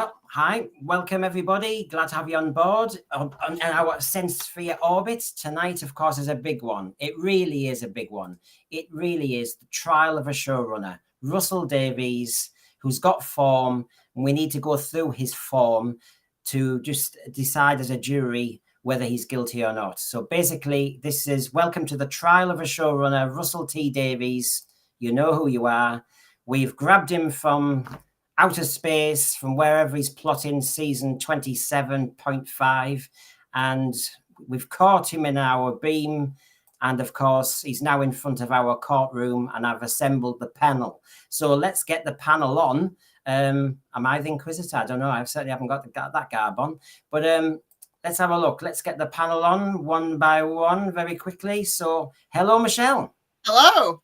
Well, hi, welcome everybody. Glad to have you on board on our Sensphere orbit. Tonight, of course, is a big one. It really is a big one. It really is the trial of a showrunner, Russell Davies, who's got form. And we need to go through his form to just decide as a jury whether he's guilty or not. So basically, this is welcome to the trial of a showrunner, Russell T Davies. You know who you are. We've grabbed him from outer space, from wherever he's plotting season 27.5, and we've caught him in our beam, and of course he's now in front of our courtroom, and I've assembled the panel. So let's get the panel on. Am I the Inquisitor? I don't know. I certainly haven't got that garb on, but let's have a look. Let's get the panel on one by one very quickly. So hello, Michelle. Hello.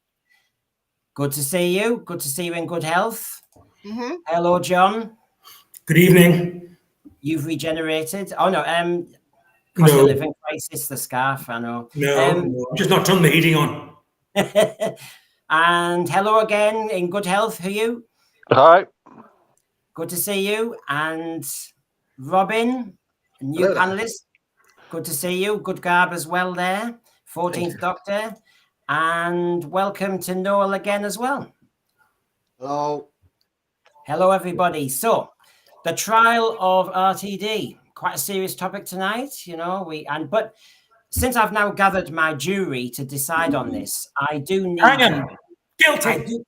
Good to see you. Good to see you in good health. Mm-hmm. Hello, John. Good evening. You've regenerated. Oh no, cost of living crisis, the scarf. I know. No, I'm just not turning the heating on. And hello again, in good health. Who are you? Hi. Good to see you. And Robin, new panelist. Good to see you. Good garb as well there. 14th Doctor. And welcome to Noel again as well. Hello. Hello, everybody. So, the trial of RTD, quite a serious topic tonight, you know. But since I've now gathered my jury to decide on this, I do need guilty.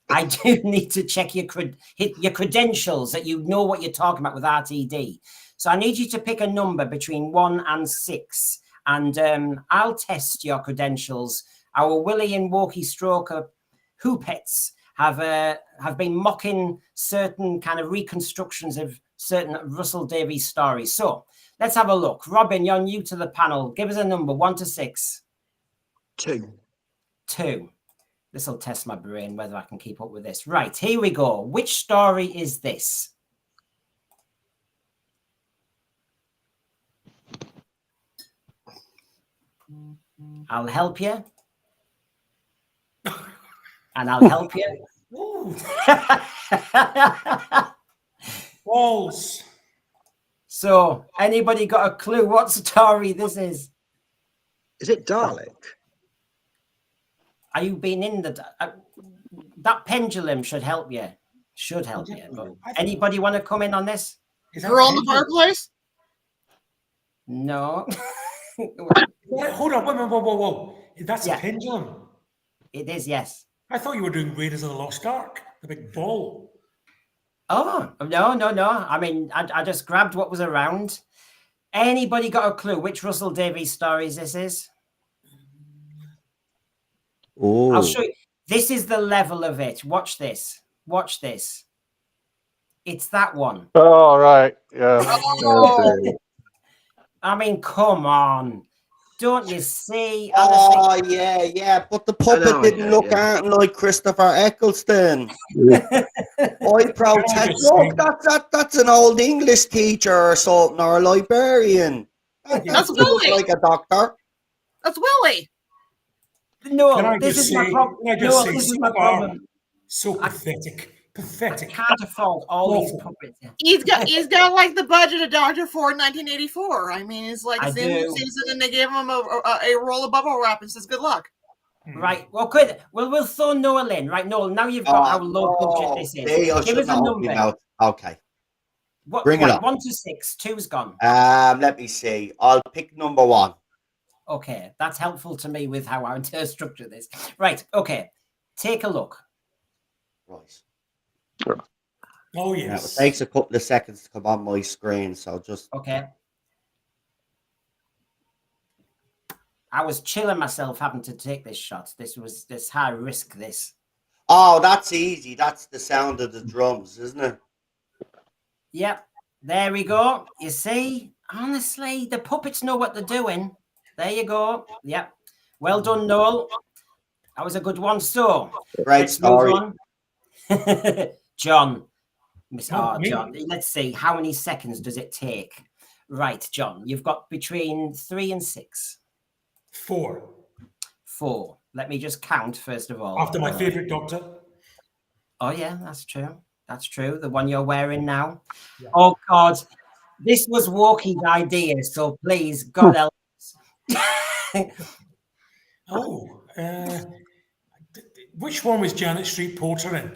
I do need to check your credentials, that you know what you're talking about with RTD. So I need you to pick a number between 1 and 6, and I'll test your credentials. Our Willie and Willie Stroker Hoopets have been mocking certain kind of reconstructions of certain Russell Davies stories. So let's have a look. Robin, you're new to the panel. Give us a number, 1 to 6. 2. 2. This will test my brain whether I can keep up with this. Right, here we go. Which story is this? I'll help you. And I'll help you. Balls. So, anybody got a clue what story this is? Is it Dalek? Are you being in the... that pendulum should help you. Should help you. But anybody want to come in on this? Girl on the fireplace? No. Hold on, whoa. That's a pendulum. It is, yes. I thought you were doing Raiders of the Lost Ark, the big ball. Oh, no. I mean, I just grabbed what was around. Anybody got a clue which Russell Davies stories this is? Oh. I'll show you. This is the level of it. Watch this. Watch this. It's that one. Oh, right. Yeah. Oh. I mean, come on. Don't you see? Oh, yeah. But the puppet didn't look like Christopher Eccleston. I protest. Look, that's an old English teacher or something, or a librarian. That's Willie. Like a doctor. That's Willie. No, this is my problem. No, this is my problem. So pathetic. Pathetic. I can't afford all these puppets. He's got like the budget of Dr. Ford in 1984. I mean, it's like the end of the season, and they gave him a roll of bubble wrap and says, "Good luck." Right. Well, good. Well, we'll throw Noel in. Right, Noel. Now you've got how low budget this is. Give us a number. Okay. Bring it up. 1 to 6. 2's gone. Let me see. I'll pick number 1. Okay, that's helpful to me with how I structure this. Right. Okay. Take a look. Right. Oh, yes. Now, it takes a couple of seconds to come on my screen, so just... Okay. I was chilling myself having to take this shot. This high risk, this. Oh, that's easy. That's the sound of the drums, isn't it? Yep. There we go. You see? Honestly, the puppets know what they're doing. There you go. Yep. Well done, Noel. That was a good one. So, great story. John. John. Let's see. How many seconds does it take? Right, John. You've got between 3 and 6. 4. 4. Let me just count first of all. After my favorite doctor. Oh, yeah, that's true. That's true. The one you're wearing now. Yeah. Oh God, this was Walkie's idea. So please, God help us. Oh, which one was Janet Street Porter in?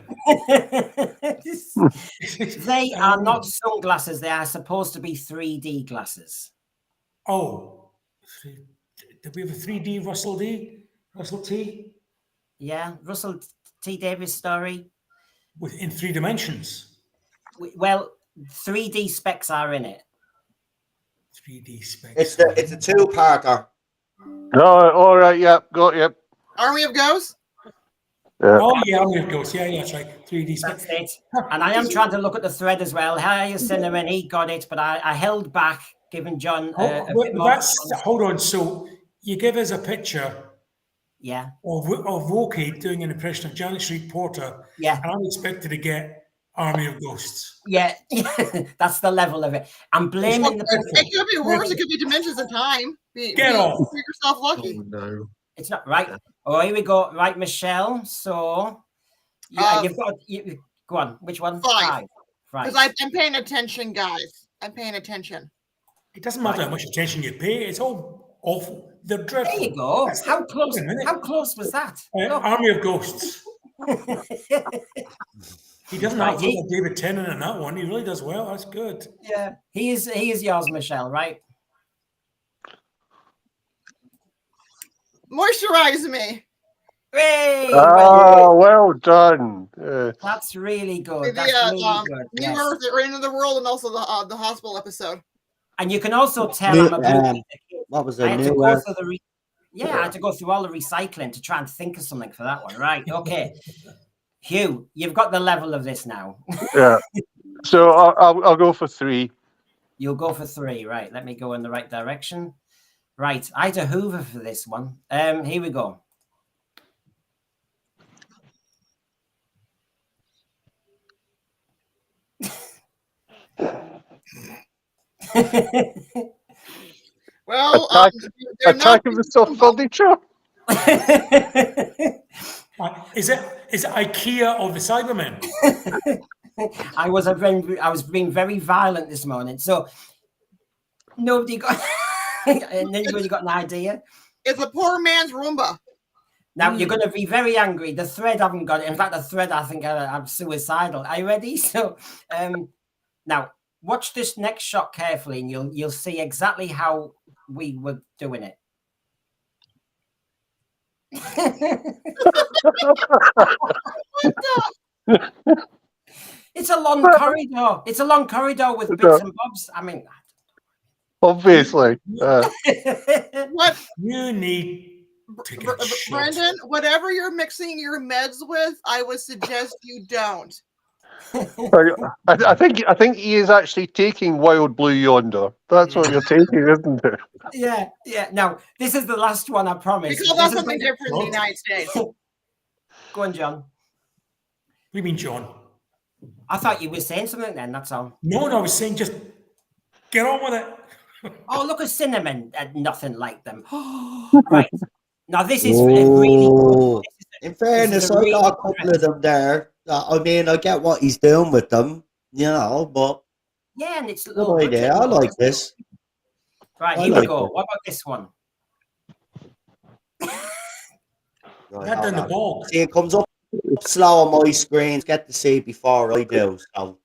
They are not sunglasses. They are supposed to be 3D glasses. Oh, did we have a 3D Russell T? Yeah, Russell T Davies story. In 3 dimensions. Well, 3D specs are in it. 3D specs. It's a two-parter. No, all right, yep, got you. Army of Ghosts? Yeah. Oh, yeah, Army of Ghosts. Yeah, that's right. 3D specs. That's it. And I am trying to look at the thread as well. How you Cinnamon? He got it, but I held back, giving John a bit more. Hold on. So you give us a picture. Yeah. Of Wokey doing an impression of Janet Street Porter. Yeah. And I'm expected to get Army of Ghosts. Yeah. That's the level of it. I'm blaming the person. It could be worse. It could be Dimensions of Time. Get off. Make yourself lucky. Oh, no. It's not right. Oh, here we go. Right, Michelle. So you've got go on. Which one? 5. Right. Because I'm paying attention, guys. I'm paying attention. It doesn't matter how much attention you pay. It's all awful. They're dreadful. There you go. How close? How close was that? Army of Ghosts. He doesn't have to like David Tennant in that one. He really does well. That's good. Yeah, he is yours, Michelle. Right? Moisturize me. Hey, well done. That's really good. That's really good. New Earth, the Reign of the World, and also the hospital episode. And you can also tell I'm a good what was I it? had to go through I had to go through all the recycling to try and think of something for that one. Right. Okay. Hugh, you've got the level of this now. Yeah. So I'll go for 3. You'll go for 3. Right. Let me go in the right direction. Right. I had to hoover for this one. Here we go. Well, Attack of the Soft Furniture. Is it IKEA or the Cybermen? I was being very violent this morning, so nobody got anybody got an idea. It's a poor man's Roomba. Now you're going to be very angry. The thread haven't got it. In fact, the thread I think I'm suicidal. Are you ready? So, now watch this next shot carefully, and you'll see exactly how we were doing it. It's a long corridor. It's a long corridor with bits and bobs. I mean, obviously. What you need to get Brendan, whatever you're mixing your meds with, I would suggest you don't. I think he is actually taking Wild Blue Yonder. That's what you're taking, isn't it? Yeah. Now, this is the last one, I promise. Because that's something different in the United States. Go on, John. What do you mean, John? I thought you were saying something then, that's all. No, I was saying just get on with it. Oh, look at Cinnamon. Nothing like them. Right. Now, this is really good. In fairness, I got a couple of them there. I mean, I get what he's doing with them, but yeah, and it's good idea. I like this. Right, here we go. What about this one? That in the ball. See, it comes up slow on my screens. Get to see before I do. So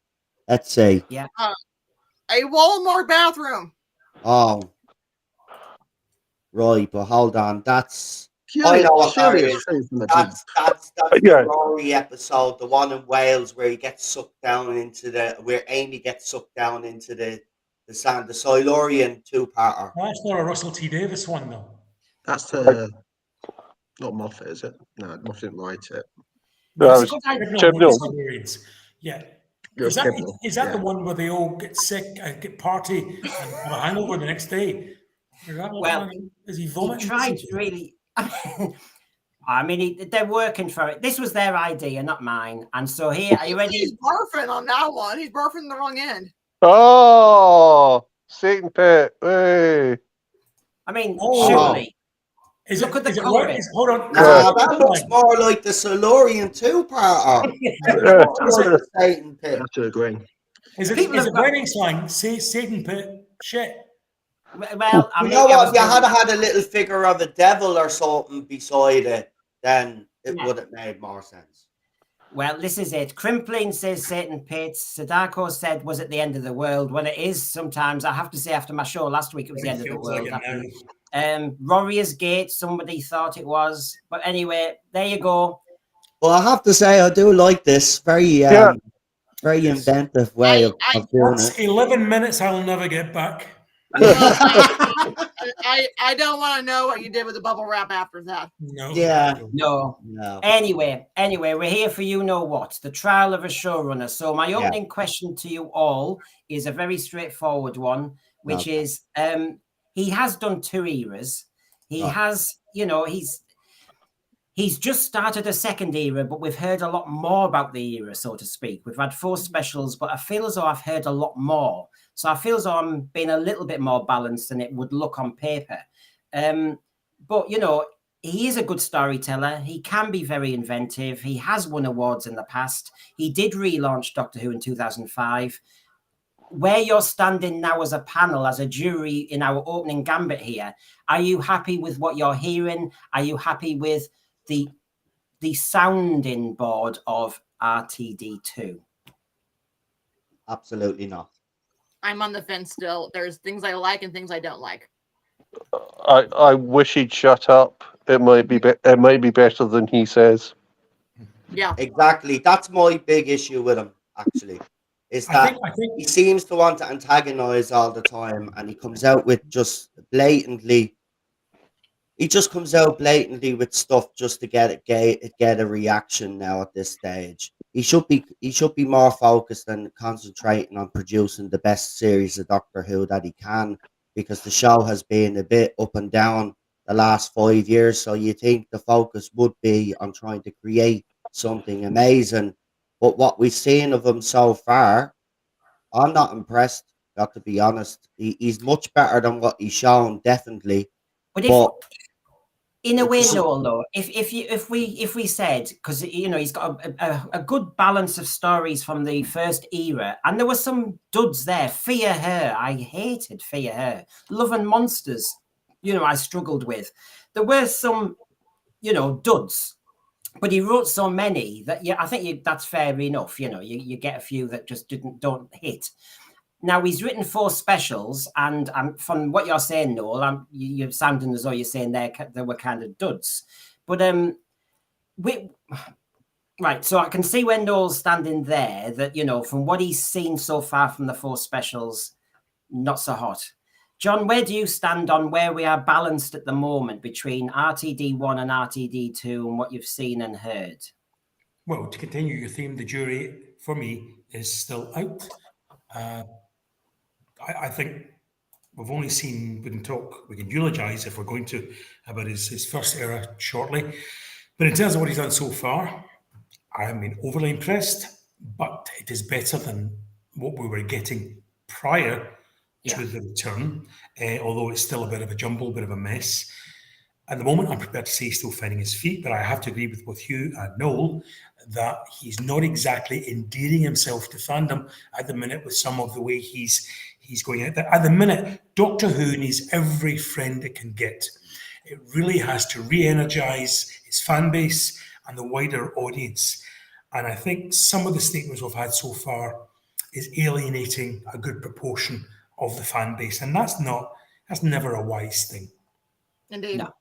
let's see. Yeah. A Walmart bathroom. Oh, right, but hold on. That's I know what that is. That's the Rory episode, the one in Wales where he gets sucked down into where Amy gets sucked down into the Silurian two-parter. That's not a Russell T Davies one, though. That's not Moffat, is it? No, Moffat didn't write it. No, yeah. Is that the one where they all get sick and get party and have a hangover the next day? Well, is he vomiting? He tried really. I mean, they're working for it. This was their idea, not mine. And so here, are you ready? He's barfing on that one. He's barfing the wrong end. Oh, Satan Pit. Hey. I mean, surely. Look at the cover. Hold on. Nah, that looks more like the Silurian two-parter. Satan pit. I have to agree. Is it wedding slang? Say Satan pit. Shit. Well, I You mean, know what? If you had a little figure of a devil or something beside it, then it would have made more sense. Well, this is it. Crimpling says Satan pits. Sadako said, was it the end of the world? Well, it is sometimes. I have to say, after my show last week, it was the end of the world. Warrior's Gate, somebody thought it was. But anyway, there you go. Well, I have to say, I do like this. Very inventive way of doing it. 11 minutes I'll never get back. I don't want to know what you did with the bubble wrap after that. No. Yeah. No. Anyway, we're here for you know what? The trial of a showrunner. So my opening question to you all is a very straightforward one, which is he has done 2 eras. He has, he's just started a second era, but we've heard a lot more about the era, so to speak. We've had 4 specials, but I feel as though I've heard a lot more. So I feel as though I'm being a little bit more balanced than it would look on paper. But, he is a good storyteller. He can be very inventive. He has won awards in the past. He did relaunch Doctor Who in 2005. Where you're standing now as a panel, as a jury in our opening gambit here, are you happy with what you're hearing? Are you happy with the sounding board of RTD2? Absolutely not. I'm on the fence still. There's things I like and things I don't like. I wish he'd shut up. It might be better than he says. Yeah, exactly. That's my big issue with him. Actually, is that I think he seems to want to antagonize all the time, and he comes out with just blatantly. He just comes out blatantly with stuff just to get a reaction now at this stage. He should be more focused and concentrating on producing the best series of Doctor Who that he can, because the show has been a bit up and down the last 5 years. So you think the focus would be on trying to create something amazing. But what we've seen of him so far, I'm not impressed, got to be honest. He's much better than what he's shown, definitely. But in a way, Noel, though, if we said, because he's got a good balance of stories from the first era, and there were some duds there. Fear Her, I hated Fear Her. Love and Monsters, I struggled with. There were some, duds, but he wrote so many that I think that's fair enough. You get a few that just don't hit. Now, he's written 4 specials, and from what you're saying, Noel, you're sounding as though you're saying they were kind of duds. But right, so I can see when Noel's standing there that, from what he's seen so far from the 4 specials, not so hot. John, where do you stand on where we are balanced at the moment between RTD1 and RTD2 and what you've seen and heard? Well, to continue your theme, the jury, for me, is still out. I think we've only seen, we can eulogize if we're going to, about his first era shortly. But in terms of what he's done so far, I haven't been overly impressed, but it is better than what we were getting prior to the return, although it's still a bit of a jumble, a bit of a mess. At the moment, I'm prepared to say he's still finding his feet, but I have to agree with both Hugh and Noel that he's not exactly endearing himself to fandom at the minute with some of the way he's going out there. At the minute, Doctor Who needs every friend it can get. It really has to re-energize its fan base and the wider audience. And I think some of the statements we've had so far is alienating a good proportion of the fan base. And that's never a wise thing. Indeed. No.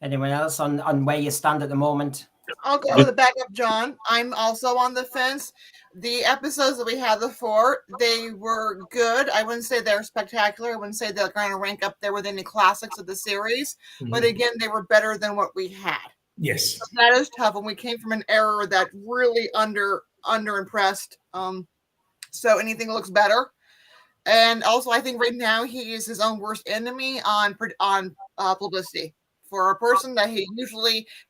Anyone else on where you stand at the moment? I'll go with the backup, John. I'm also on the fence. The episodes that we had before, they were good. I wouldn't say they're spectacular. I wouldn't say they're going to rank up there with any classics of the series. Mm-hmm. But again, they were better than what we had. Yes. So that is tough. And we came from an era that really under impressed. So anything looks better. And also, I think right now he is his own worst enemy on publicity. For a person that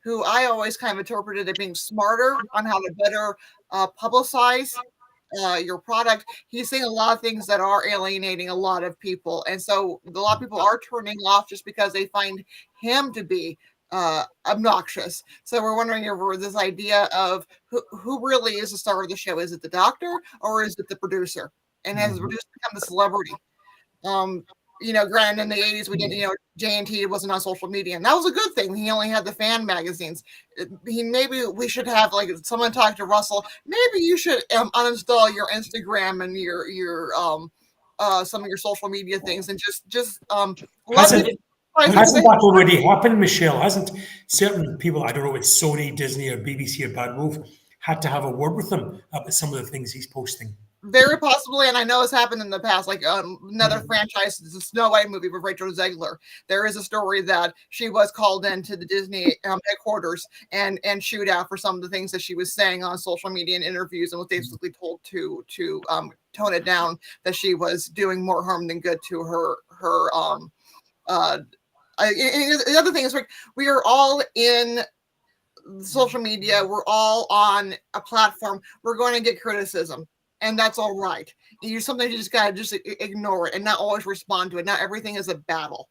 who I always kind of interpreted as being smarter on how to better publicize your product, he's saying a lot of things that are alienating a lot of people. And so a lot of people are turning off just because they find him to be obnoxious. So we're wondering if this idea of who really is the star of the show. Is it the doctor or is it the producer? And has the producer become the celebrity? Granted, in the 80s, we didn't, J&T wasn't on social media, and that was a good thing. He only had the fan magazines. Maybe we should have, like, someone talk to Russell. Maybe you should uninstall your Instagram and your some of your social media things and just Hasn't that already happened, Michelle? Hasn't certain people, I don't know if it's Sony, Disney, or BBC or Bad Wolf, had to have a word with him about some of the things he's posting? Very possibly, and I know it's happened in the past, like another franchise, the Snow White movie with Rachel Zegler. There is a story that she was called into the Disney headquarters and chewed out for some of the things that she was saying on social media and interviews, and was basically told to tone it down, that she was doing more harm than good to her. The other thing is, we are all in social media. We're all on a platform. We're going to get criticism. And that's all right. Sometimes you just gotta just ignore it and not always respond to it. Not everything is a battle.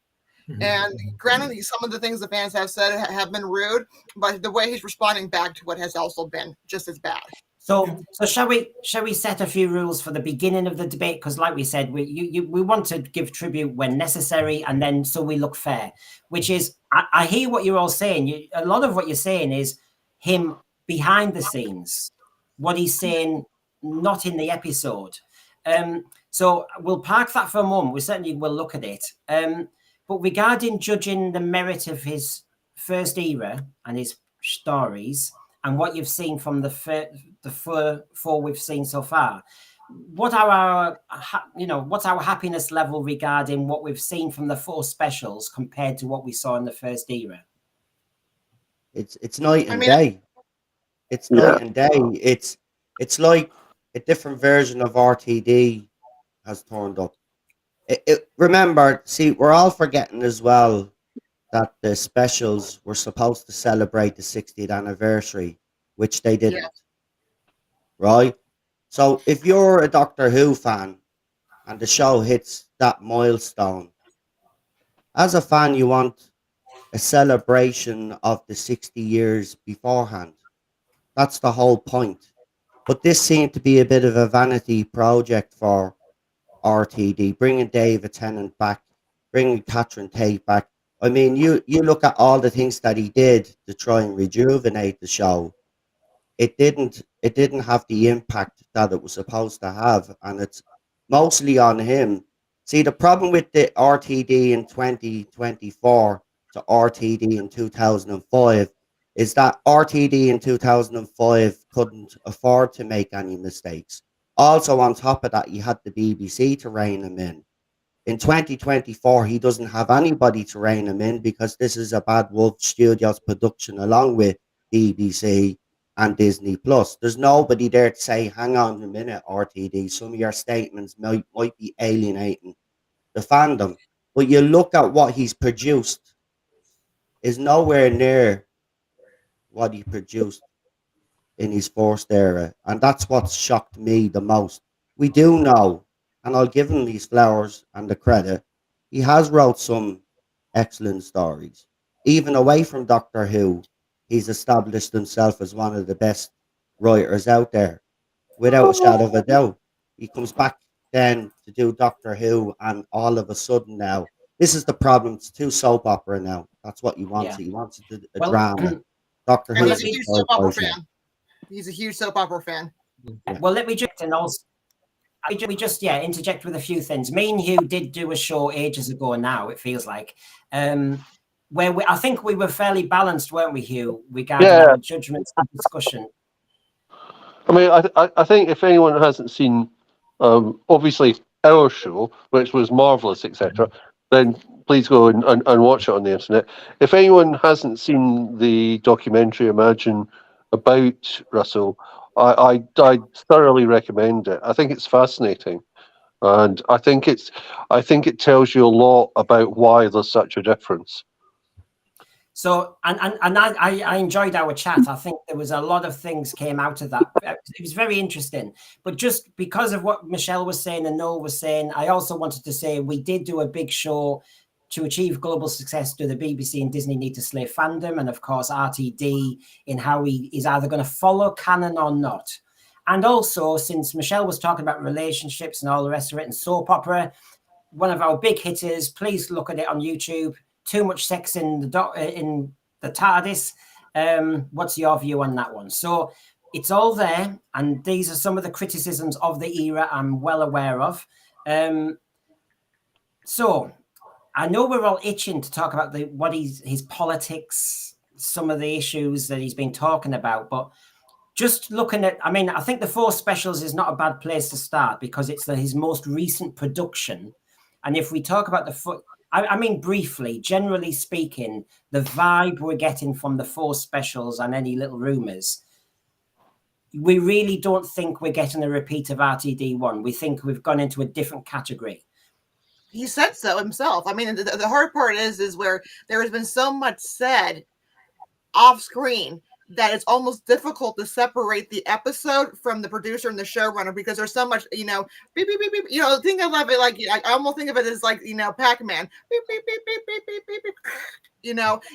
And granted, some of the things the fans have said have been rude, but the way he's responding back to it has also been just as bad. So shall we set a few rules for the beginning of the debate? Because, like we said, we want to give tribute when necessary, and then so we look fair. Which is, I hear what you're all saying. A lot of what you're saying is him behind the scenes, what he's saying, not in the episode. So we'll park that for a moment. We certainly will look at it. But regarding judging the merit of his first era and his stories, and what you've seen from the four we've seen so far, what's our happiness level regarding what we've seen from the 4 specials compared to what we saw in the first era? It's night and day. It's night and day. It's like a different version of RTD has turned up. Remember, see, we're all forgetting as well that the specials were supposed to celebrate the 60th anniversary, which they didn't. Yeah. Right? So if you're a Doctor Who fan and the show hits that milestone, as a fan, you want a celebration of the 60 years beforehand. That's the whole point. But this seemed to be a bit of a vanity project for RTD, bringing David Tennant back, bringing Catherine Tate back. I mean, you look at all the things that he did to try and rejuvenate the show. It didn't have the impact that it was supposed to have, and it's mostly on him. See, the problem with the RTD in 2024 to RTD in 2005 is that RTD in 2005 couldn't afford to make any mistakes. Also, on top of that, you had the BBC to rein him in. In 2024, he doesn't have anybody to rein him in because this is a Bad Wolf Studios production along with BBC and Disney Plus. There's nobody there to say, hang on a minute, RTD, some of your statements might be alienating the fandom. But you look at what he's produced is nowhere near what he produced in his first era. And that's what shocked me the most. We do know, and I'll give him these flowers and the credit, he has wrote some excellent stories. Even away from Doctor Who, he's established himself as one of the best writers out there, without a shadow of a doubt. He comes back then to do Doctor Who, and all of a sudden now, this is the problem. It's too soap opera now. That's what he wants. Yeah. He wants a drama. Doctor Who. He's a huge soap opera fan. He's a huge soap opera fan. Yeah. Well, let me just interject with a few things. Me and Hugh did do a show ages ago now, it feels like, where I think we were fairly balanced, weren't we, Hugh, regarding our judgments and discussion. I mean, I think if anyone hasn't seen, obviously, our show, which was marvellous, etc., then please go and watch it on the internet. If anyone hasn't seen the documentary Imagine about Russell, I thoroughly recommend it. I think it's fascinating, and I think it tells you a lot about why there's such a difference. So, and I enjoyed our chat. I think there was a lot of things came out of that. It was very interesting. But just because of what Michelle was saying and Noel was saying, I also wanted to say we did do a big show to achieve global success. Do the BBC and Disney need to slay fandom? And of course, RTD in how he is either going to follow canon or not. And also, since Michelle was talking about relationships and all the rest of it and soap opera, one of our big hitters, please look at it on YouTube. Too much sex in the TARDIS. What's your view on that one? So it's all there, and these are some of the criticisms of the era I'm well aware of. So I know we're all itching to talk about his politics, some of the issues that he's been talking about, but just looking at, I mean, I think the 4 Specials is not a bad place to start because it's his most recent production. And if we talk about I mean, briefly, generally speaking, the vibe we're getting from the 4 Specials and any little rumors, we really don't think we're getting a repeat of RTD1. We think we've gone into a different category. He said so himself. I mean, the hard part is where there has been so much said off screen that it's almost difficult to separate the episode from the producer and the showrunner because there's so much, beep, beep, beep, beep. Think of it like, I almost think of it as like, Pac-Man. Beep, beep, beep, beep, beep, beep, beep, beep.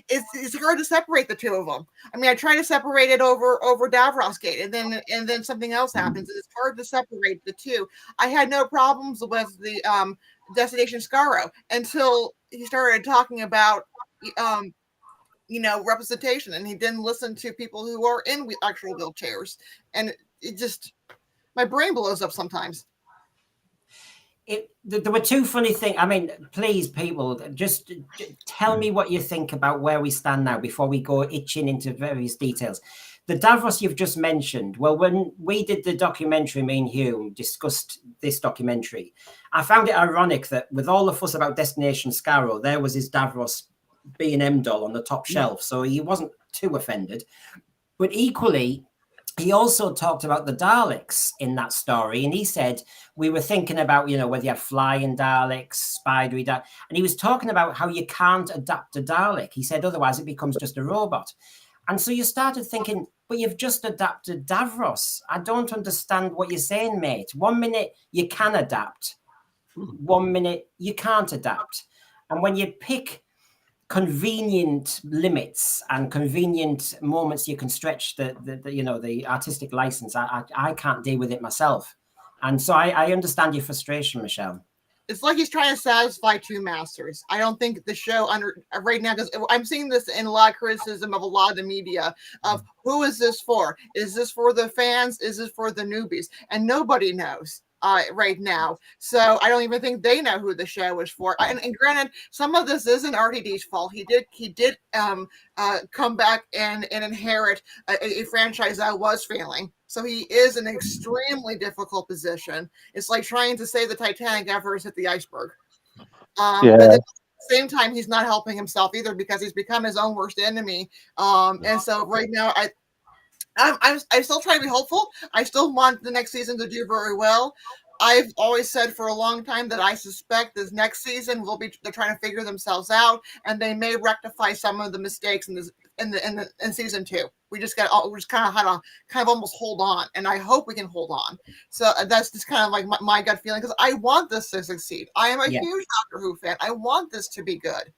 It's hard to separate the two of them. I mean, I try to separate it over Davros Gate, and then something else happens. It's hard to separate the two. I had no problems with the Destination Scarrow until he started talking about representation, and he didn't listen to people who are in actual wheelchairs, and it just, my brain blows up sometimes. There were 2 funny things. I mean, please, people, just tell me what you think about where we stand now before we go itching into various details. The Davros you've just mentioned, well, when we did the documentary, me and Hugh discussed this documentary, I found it ironic that with all the fuss about Destination Scarrow, there was his Davros B&M doll on the top shelf, so he wasn't too offended. But equally, he also talked about the Daleks in that story, and he said we were thinking about, whether you have flying Daleks, spidery Daleks, and he was talking about how you can't adapt a Dalek. He said otherwise it becomes just a robot. And so you started thinking, but you've just adapted Davros. I don't understand what you're saying, mate. 1 minute you can adapt, 1 minute you can't adapt. And when you pick convenient limits and convenient moments you can stretch the artistic license, I can't deal with it myself. And so I understand your frustration, Michelle. It's like he's trying to satisfy 2 masters. I don't think the show right now, because I'm seeing this in a lot of criticism of a lot of the media of who is this for? Is this for the fans? Is this for the newbies? And nobody knows right now. So I don't even think they know who the show is for. And granted, some of this isn't RTD's fault. He did come back and inherit a franchise that was failing. So he is in an extremely difficult position. It's like trying to save the Titanic after it's hit the iceberg. But at the same time, he's not helping himself either because he's become his own worst enemy. And so right now, I'm still trying to be hopeful. I still want the next season to do very well. I've always said for a long time that I suspect this next season they're trying to figure themselves out, and they may rectify some of the mistakes in season 2. We just kind of had to almost hold on, and I hope we can hold on. So that's just kind of like my gut feeling, because I want this to succeed. I am a huge Doctor Who fan. I want this to be good.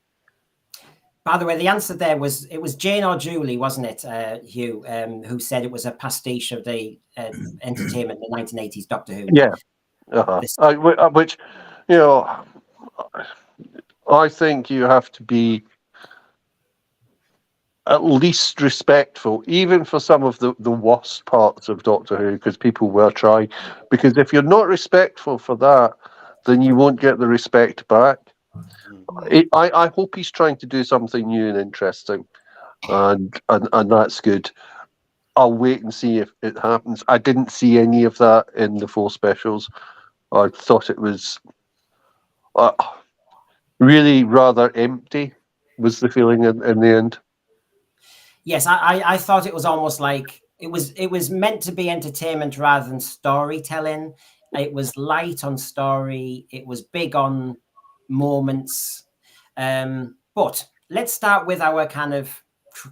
By the way, the answer there was, it was Jane or Julie, wasn't it, Hugh, who said it was a pastiche of the entertainment, the 1980s Doctor Who. Yeah. Which, I think you have to be at least respectful, even for some of the worst parts of Doctor Who, because people were trying. Because if you're not respectful for that, then you won't get the respect back. I hope he's trying to do something new and interesting, and that's good. I'll wait and see if it happens. I didn't see any of that in the 4 Specials. I thought it was really rather empty, was the feeling in the end. Yes, I thought it was almost like it was meant to be entertainment rather than storytelling. It was light on story. It was big on moments. But let's start with our kind of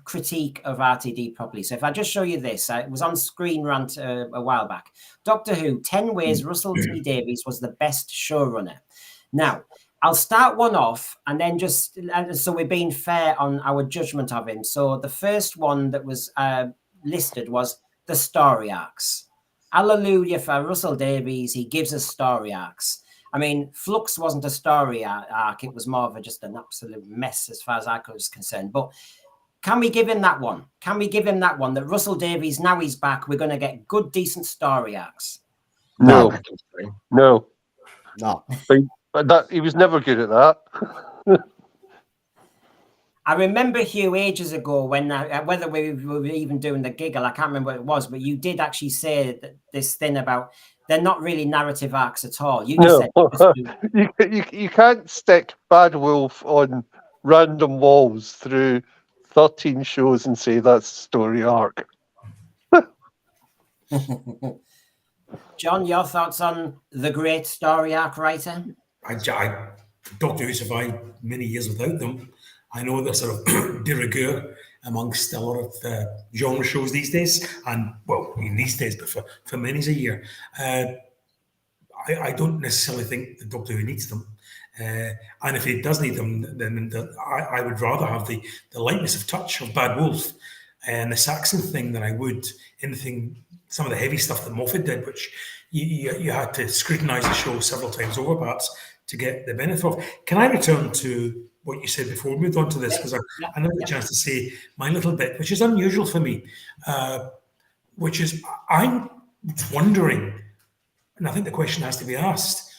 critique of RTD properly. So if I just show you this, it was on Screen Rant a while back. Doctor Who, 10 Ways Russell T Davies was the best showrunner. Now, I'll start one off and then just, so we're being fair on our judgment of him. So the first one that was listed was the story arcs. Hallelujah for Russell Davies. He gives us story arcs. I mean, Flux wasn't a story arc. It was more of just an absolute mess as far as I was concerned. But can we give him that one? Can we give him that one? That Russell Davies, now he's back, we're going to get good, decent story arcs. No. No. That he was never good at that. I remember, Hugh, ages ago when whether we were even doing the giggle, I can't remember what it was, but you did actually say that this thing about they're not really narrative arcs at all. You just said you can't stick Bad Wolf on random walls through 13 shows and say that's a story arc. John, your thoughts on the great story arc writer? Doctor Who survived many years without them. I know they're sort of de rigueur amongst a lot of genre shows these days, and well, in these days, but for many a year. I don't necessarily think the Doctor Who needs them. And if he does need them, then I would rather have the lightness of touch of Bad Wolf and the Saxon thing than I would some of the heavy stuff that Moffat did, which you had to scrutinise the show several times over, perhaps, to get the benefit of. Can I return to what you said before we moved on to this? Because I never had a chance to say my little bit, which is unusual for me, which is I'm wondering, and I think the question has to be asked,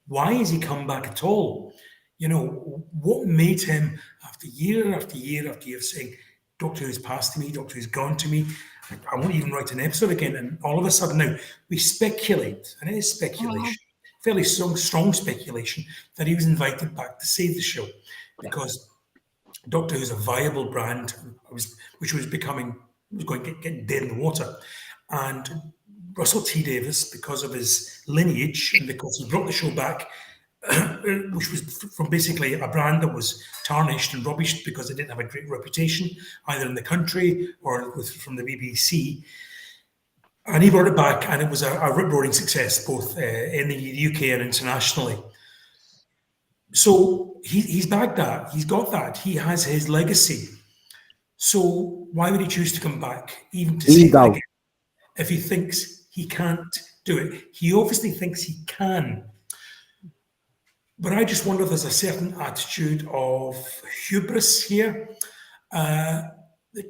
why has he come back at all? You know, what made him, after year after year after year, saying, Doctor Who's passed to me, Doctor Who's gone to me, I won't even write an episode again. And all of a sudden now, we speculate, and it is speculation, fairly strong speculation, that he was invited back to save the show. Because Doctor Who's a viable brand, which was going to get dead in the water. And Russell T Davies, because of his lineage and because he brought the show back, which was from basically a brand that was tarnished and rubbished because it didn't have a great reputation, either in the country or from the BBC. And he brought it back, and it was a rip-roaring success, both in the UK and internationally. So he's bagged that. He's got that. He has his legacy. So why would he choose to come back, even to say that again, if he thinks he can't do it? He obviously thinks he can. But I just wonder if there's a certain attitude of hubris here.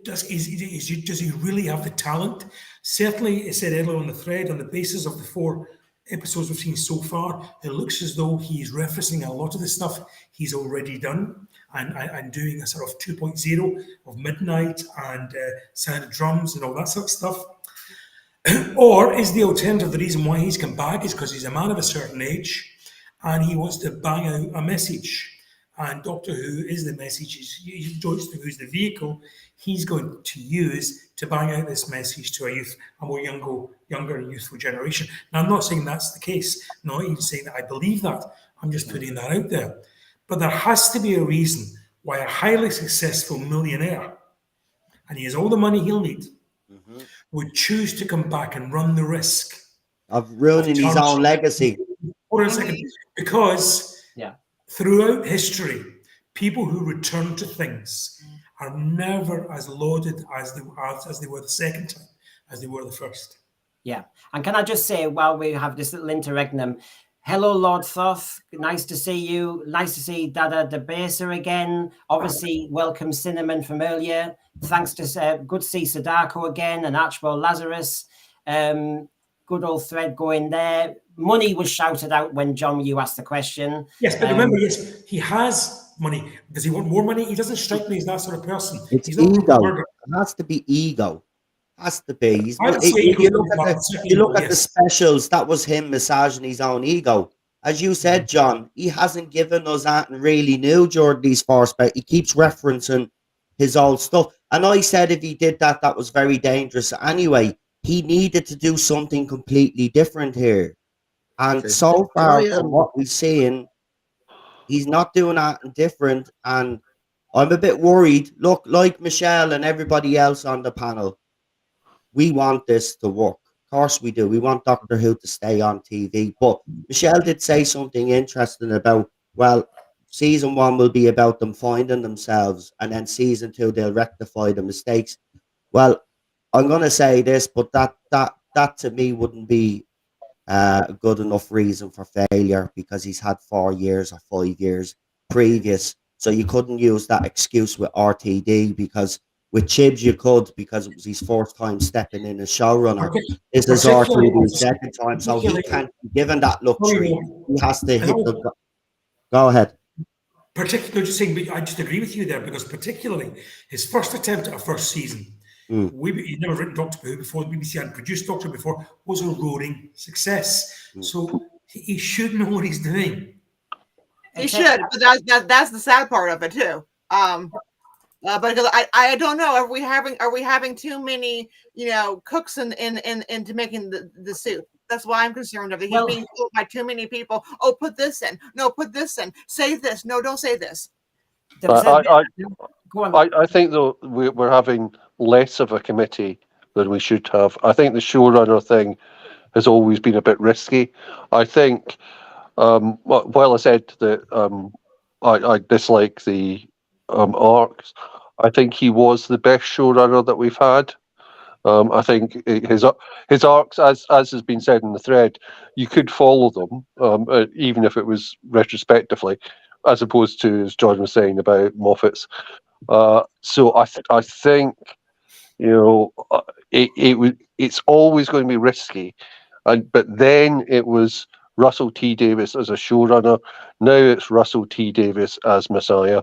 Does he really have the talent? Certainly, it said earlier on the thread, on the basis of the 4 episodes we've seen so far, it looks as though he's referencing a lot of the stuff he's already done and doing a sort of 2.0 of Midnight and Sound of Drums and all that sort of stuff. Or is the alternative, the reason why he's come back is because he's a man of a certain age and he wants to bang out a message. And Doctor Who is the message. Doctor Who's the vehicle he's going to use to bang out this message to a more younger and youthful generation. Now, I'm not saying that's the case. I'm not even saying that I believe that. I'm just putting that out there. But there has to be a reason why a highly successful millionaire, and he has all the money he'll need, would choose to come back and run the risk of ruining his own legacy. Hold on a second. Because throughout history, people who return to things are never as lauded as they were the second time as they were the first. Yeah. And can I just say, while we have this little interregnum, hello, Lord Thoth. Nice to see you. Nice to see Dada Debaser again. Obviously, welcome Cinnamon from earlier. Thanks to good to see Sadako again and Archibald Lazarus. Good old thread going there. Money was shouted out when John, you asked the question. Yes, but remember, yes, he has money. Does he want more money? He doesn't strike me as that sort of person. It's ego. It has to be ego. Has to be. You look at the specials, that was him massaging his own ego. As you said, John, he hasn't given us that and really new during these 4 specs. He keeps referencing his old stuff. And I said if he did that, that was very dangerous. Anyway, he needed to do something completely different here. And so far, from what we've seen, he's not doing that different. And I'm a bit worried. Look, like Michelle and everybody else on the panel, we want this to work. Of course we do. We want Doctor Who to stay on TV. But Michelle did say something interesting about, well, season 1 will be about them finding themselves, and then season 2 they'll rectify the mistakes. Well, I'm gonna say this, but that to me wouldn't be a good enough reason for failure, because he's had 4 years or 5 years previous. So you couldn't use that excuse with RTD, because with Chibs you could, because it was his first time stepping in as showrunner. This is RTD's second time, so he can't be given that luxury. He has to hit the... Go ahead. Particularly, just saying, but I just agree with you there, because particularly his first attempt at a first season, he'd never written Doctor Who before, the BBC hadn't produced Doctor before, was a roaring success. So he should know what he's doing. He should, but that's the sad part of it too. Because I don't know, are we having too many, cooks into making the soup? That's why I'm concerned of it. He's being told by too many people. Oh, put this in. No, put this in. Say this. No, don't say this. I think though we're having less of a committee than we should have. I think the showrunner thing has always been a bit risky. I think while I said that I dislike the arcs, I think he was the best showrunner that we've had. I think his arcs, as has been said in the thread, you could follow them, even if it was retrospectively, as opposed to, as John was saying about Moffat's. So I think it's always going to be risky, but then it was Russell T Davies as a showrunner. Now it's Russell T Davies as Messiah.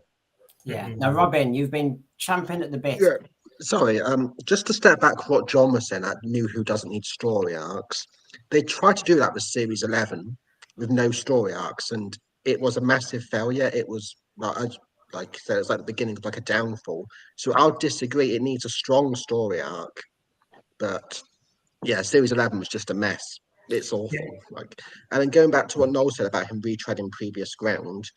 Yeah. Now, Robin, you've been champing at the bit. Yeah. Sorry, just to step back from what John was saying, that New Who doesn't need story arcs. They tried to do that with Series 11 with no story arcs, and it was a massive failure. It was, like I said, it's like the beginning of like a downfall. So I'll disagree. It needs a strong story arc. But yeah, Series 11 was just a mess. It's awful. Yeah. And then going back to what Noel said about him retreading previous ground,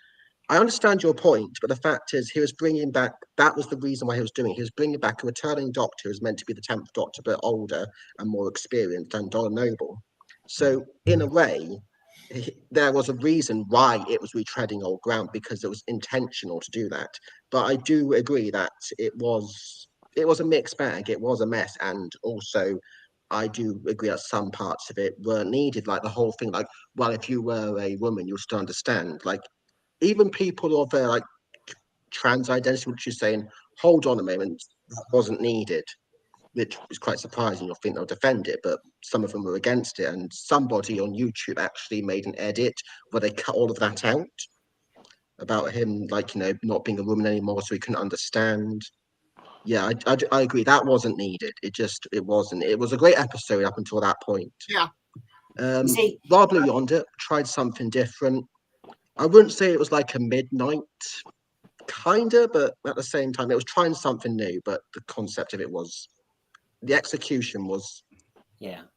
I understand your point, but the fact is he was bringing back, that was the reason why he was doing it. He was bringing back a returning Doctor who was meant to be the 10th Doctor, but older and more experienced, and Donna Noble. So in a way, there was a reason why it was retreading old ground, because it was intentional to do that. But I do agree that it was a mixed bag. It was a mess. And also, I do agree that some parts of it weren't needed. Like the whole thing, well, if you were a woman, you'll still understand. Even people of their trans identity, which is saying, hold on a moment, that wasn't needed, which is quite surprising. You'll think they'll defend it, but some of them were against it. And somebody on YouTube actually made an edit where they cut all of that out about him, not being a woman anymore, so he couldn't understand. Yeah, I agree. That wasn't needed. It wasn't. It was a great episode up until that point. Yeah. Rob Blue Yonder tried something different. I wouldn't say it was like a midnight, kinda, but at the same time, it was trying something new. But the concept of it was, the execution was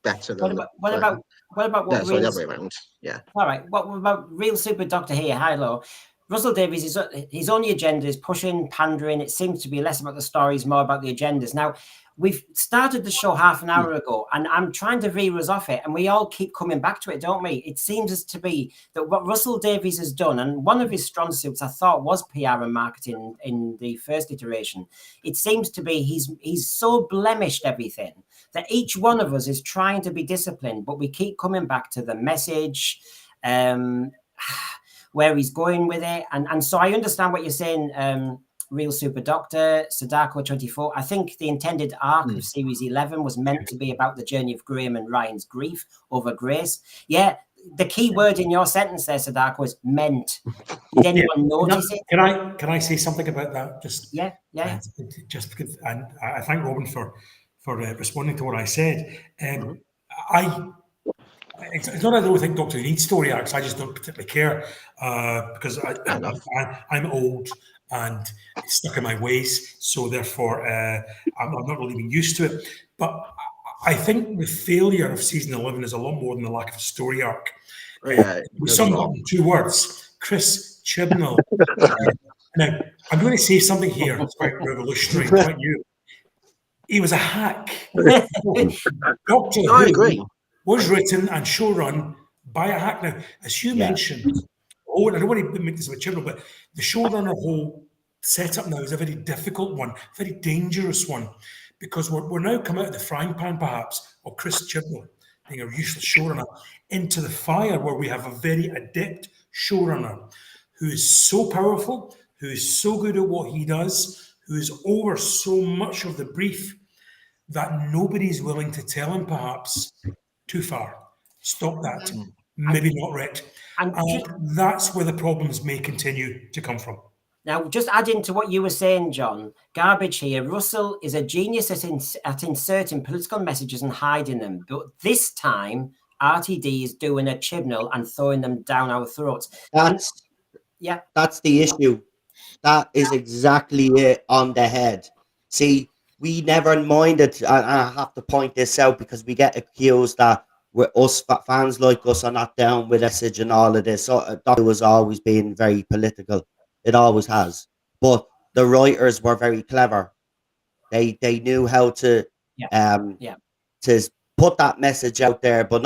better than. What about what? Sorry, the other way around. Yeah. All right. What about Real Super Doctor here? Hi, Lo. Russell Davies, his only agenda is pushing, pandering. It seems to be less about the stories, more about the agendas. Now, we've started the show half an hour ago, and I'm trying to veer us off it, and we all keep coming back to it, don't we? It seems to be that what Russell Davies has done, and one of his strong suits, I thought, was PR and marketing in the first iteration. It seems to be he's so blemished everything that each one of us is trying to be disciplined, but we keep coming back to the message, where he's going with it. And so I understand what you're saying, Real Super Doctor, Sadako 24. I think the intended arc of Series 11 was meant to be about the journey of Graham and Ryan's grief over Grace. Yeah, the key word in your sentence there, Sadako, is meant. Did anyone notice it? Can I say something about that? Just because, and I thank Robin for responding to what I said. It's not I don't think Doctor Who needs story arcs. I just don't particularly care because I'm old and it's stuck in my ways. So therefore, I'm not really been used to it. But I think the failure of season 11 is a lot more than the lack of a story arc. We summed up in 2 words: Chris Chibnall. Now, I'm going to say something here. It's quite revolutionary, quite new. He was a hack. Doctor I Who agree. was written and showrun by a hack. Now, as you mentioned, and I don't want to make this a chibnall, but the showrunner whole setup now is a very difficult one, very dangerous one, because we're now come out of the frying pan, perhaps, of Chris Chibnall being a useless showrunner, into the fire where we have a very adept showrunner who is so powerful, who is so good at what he does, who is over so much of the brief that nobody's willing to tell him, perhaps, too far. Stop that. Maybe not right. And that's where the problems may continue to come from. Now, just adding to what you were saying, John, garbage here. Russell is a genius at inserting political messages and hiding them. But this time, RTD is doing a Chibnall and throwing them down our throats. That's the issue. That is exactly it on the head. See, we never minded, and I have to point this out because we get accused that fans like us are not down with message and all of this. So Doctor has always been very political. It always has. But the writers were very clever. They knew how to to put that message out there, but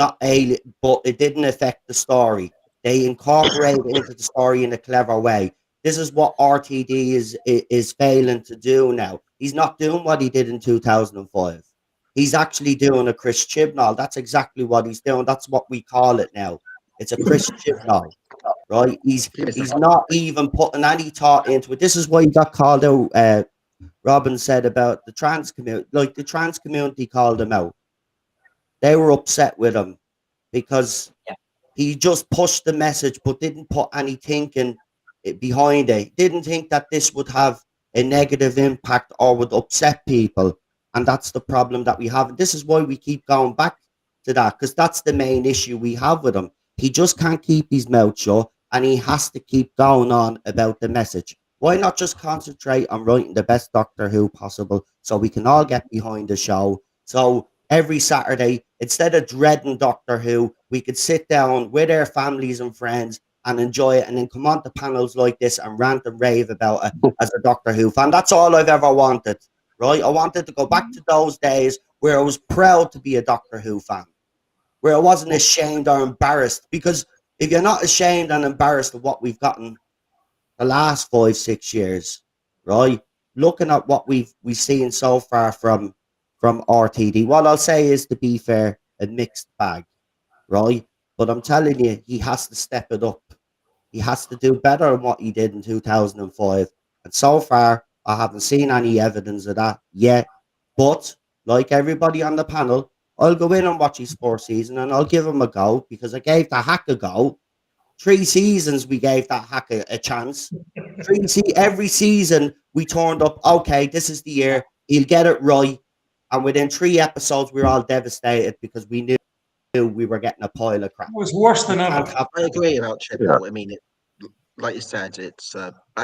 but it didn't affect the story. They incorporated it into the story in a clever way. This is what RTD is failing to do now. He's not doing what he did in 2005. He's actually doing a Chris Chibnall. That's exactly what he's doing. That's what we call it now. It's a Chris Chibnall, right? He's not even putting any thought into it. This is why he got called out. Robin said about the trans community. Like, the trans community called him out. They were upset with him because he just pushed the message but didn't put any thinking behind it. Didn't think that this would have a negative impact or would upset people. And that's the problem that we have. And this is why we keep going back to that, because that's the main issue we have with him. He just can't keep his mouth shut, and he has to keep going on about the message. Why not just concentrate on writing the best Doctor Who possible so we can all get behind the show? So every Saturday, instead of dreading Doctor Who, we could sit down with our families and friends and enjoy it, and then come on to panels like this and rant and rave about it as a Doctor Who fan. That's all I've ever wanted, right? I wanted to go back to those days where I was proud to be a Doctor Who fan, where I wasn't ashamed or embarrassed. Because if you're not ashamed and embarrassed of what we've gotten the last 5-6 years, right? Looking at what we've seen so far from RTD, what I'll say is, to be fair, a mixed bag, right? But I'm telling you, he has to step it up. He has to do better than what he did in 2005. And so far, I haven't seen any evidence of that yet. But like everybody on the panel, I'll go in and watch his 4th season and I'll give him a go, because I gave the hack a go. 3 seasons we gave that hack a chance. Every season we turned up, okay, this is the year, he'll get it right. And within 3 episodes, we were all devastated because we knew we were getting a pile of crap. It was worse than ever. I agree about Chibnall. I mean, like you said, it's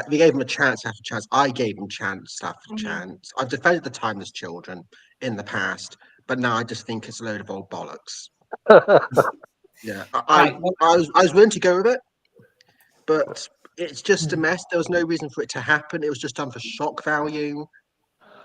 we gave him a chance after chance. I gave him chance after chance. I've defended the Timeless Children in the past, but now I just think it's a load of old bollocks. Yeah, I was willing to go with it, but it's just a mess. There was no reason for it to happen. It was just done for shock value.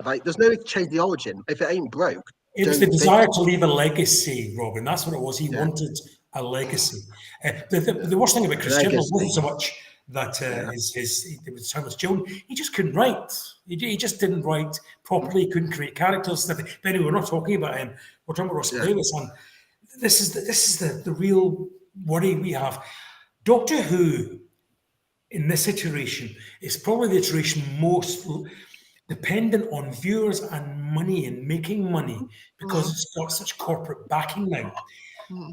Like, there's no way to change the origin. If it ain't broke, it was the desire to leave a legacy, Robin. That's what it was. He wanted a legacy. The worst thing about Chris Chibnall wasn't so much that it was Timeless Children. He just couldn't write. He just didn't write properly. He couldn't create characters. But anyway, we're not talking about him. We're talking about Russell Davies. And this is the real worry we have. Doctor Who, in this iteration, is probably the iteration most dependent on viewers and money and making money, because it's got such corporate backing now.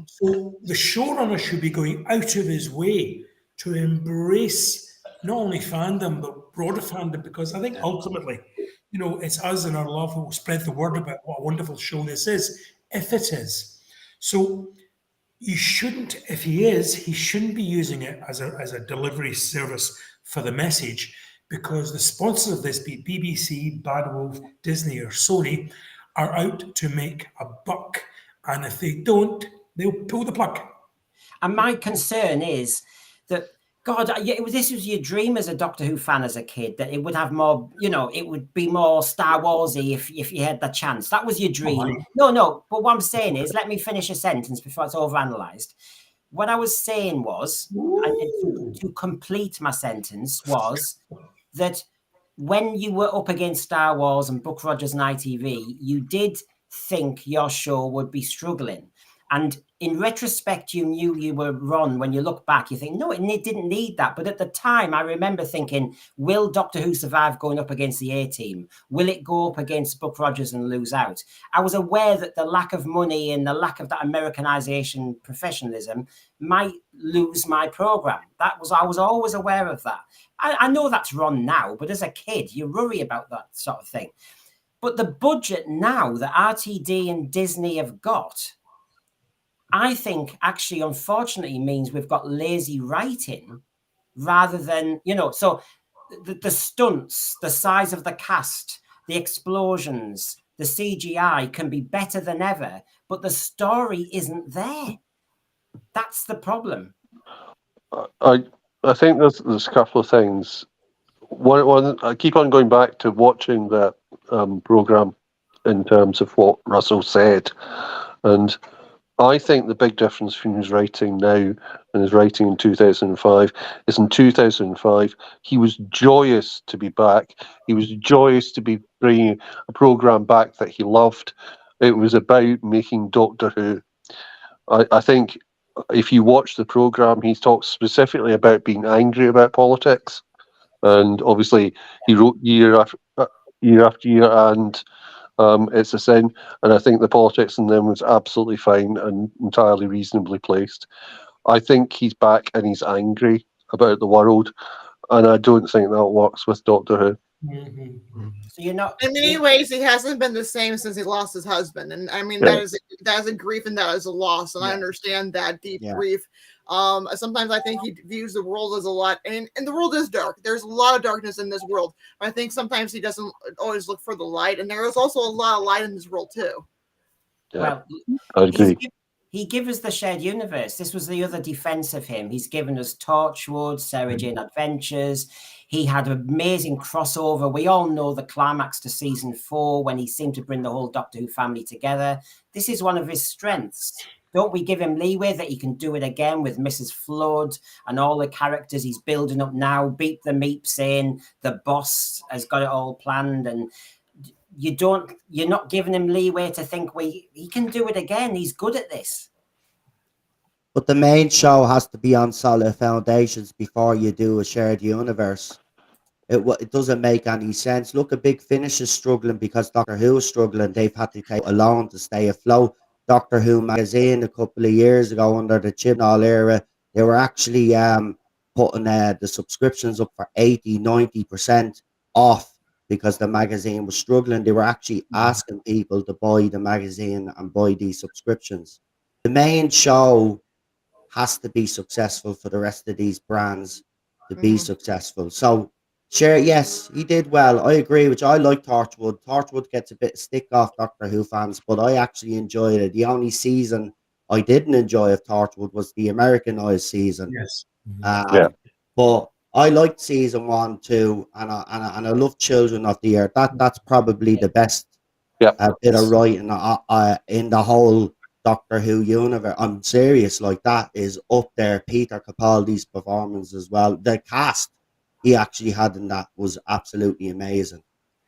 So the showrunner should be going out of his way to embrace not only fandom but broader fandom, because I think ultimately, it's us and our love who will spread the word about what a wonderful show this is, if it is. So you shouldn't, if he shouldn't be using it as a delivery service for the message, because the sponsors of this, be it BBC, Bad Wolf, Disney or Sony, are out to make a buck. And if they don't, they'll pull the plug. And my concern is that God, this was your dream as a Doctor Who fan as a kid, that it would have more, it would be more Star Warsy if you had the chance. That was your dream. No, but what I'm saying is, let me finish a sentence before it's overanalyzed. What I was saying was, to complete my sentence, was that when you were up against Star Wars and Buck Rogers and ITV, you did think your show would be struggling. And in retrospect, you knew you were wrong. When you look back, you think, no, it didn't need that. But at the time, I remember thinking, will Doctor Who survive going up against the A-Team? Will it go up against Buck Rogers and lose out? I was aware that the lack of money and the lack of that Americanization professionalism might lose my program. I was always aware of that. I know that's wrong now, but as a kid, you worry about that sort of thing. But the budget now that RTD and Disney have got, I think actually, unfortunately, means we've got lazy writing rather than, so the stunts, the size of the cast, the explosions, the CGI can be better than ever, but the story isn't there. That's the problem. I think there's a couple of things. One, I keep on going back to watching that program in terms of what Russell said, and I think the big difference between his writing now and his writing in 2005 is in 2005, he was joyous to be back. He was joyous to be bringing a program back that he loved. It was about making Doctor Who. I think if you watch the program, he talks specifically about being angry about politics. And obviously, he wrote year after year, and it's a sin. And I think the politics in them was absolutely fine and entirely reasonably placed. I think he's back and he's angry about the world, and I don't think that works with Doctor Who. Mm-hmm. So you're not. In many ways, he hasn't been the same since he lost his husband, and I mean Right. that is a grief and that is a loss, and I understand that deep grief. Sometimes I think he views the world as a lot, and the world is dark. There's a lot of darkness in this world. I think sometimes he doesn't always look for the light, and there is also a lot of light in this world too. Yeah, Well, I agree. he gave us the shared universe. This was the other defense of him. He's given us Torchwood, Sarah Jane Adventures. He had an amazing crossover. We all know the climax to season 4 when he seemed to bring the whole Doctor Who family together. This is one of his strengths. Don't we give him leeway that he can do it again with Mrs. Flood and all the characters he's building up now? Beep the Meeps in, the boss has got it all planned, and you're not giving him leeway to think he can do it again. He's good at this. But the main show has to be on solid foundations before you do a shared universe. It doesn't make any sense. Look, a Big Finish is struggling because Doctor Who is struggling. They've had to take a loan to stay afloat. Doctor Who magazine a couple of years ago under the Chibnall era, they were actually putting the subscriptions up for 80-90% off because the magazine was struggling. They were actually asking people to buy the magazine and buy these subscriptions. The main show has to be successful for the rest of these brands to be successful. So, sure, yes, he did well. I agree with you. I like Torchwood. Torchwood gets a bit of stick off Doctor Who fans, but I actually enjoyed it. The only season I didn't enjoy of Torchwood was the Americanized season. Yes. But I liked season 1, 2, and I love Children of the Earth. That's probably the best bit of writing in the whole Doctor Who universe. I'm serious, like that is up there. Peter Capaldi's performance as well. The cast he actually had in that was absolutely amazing.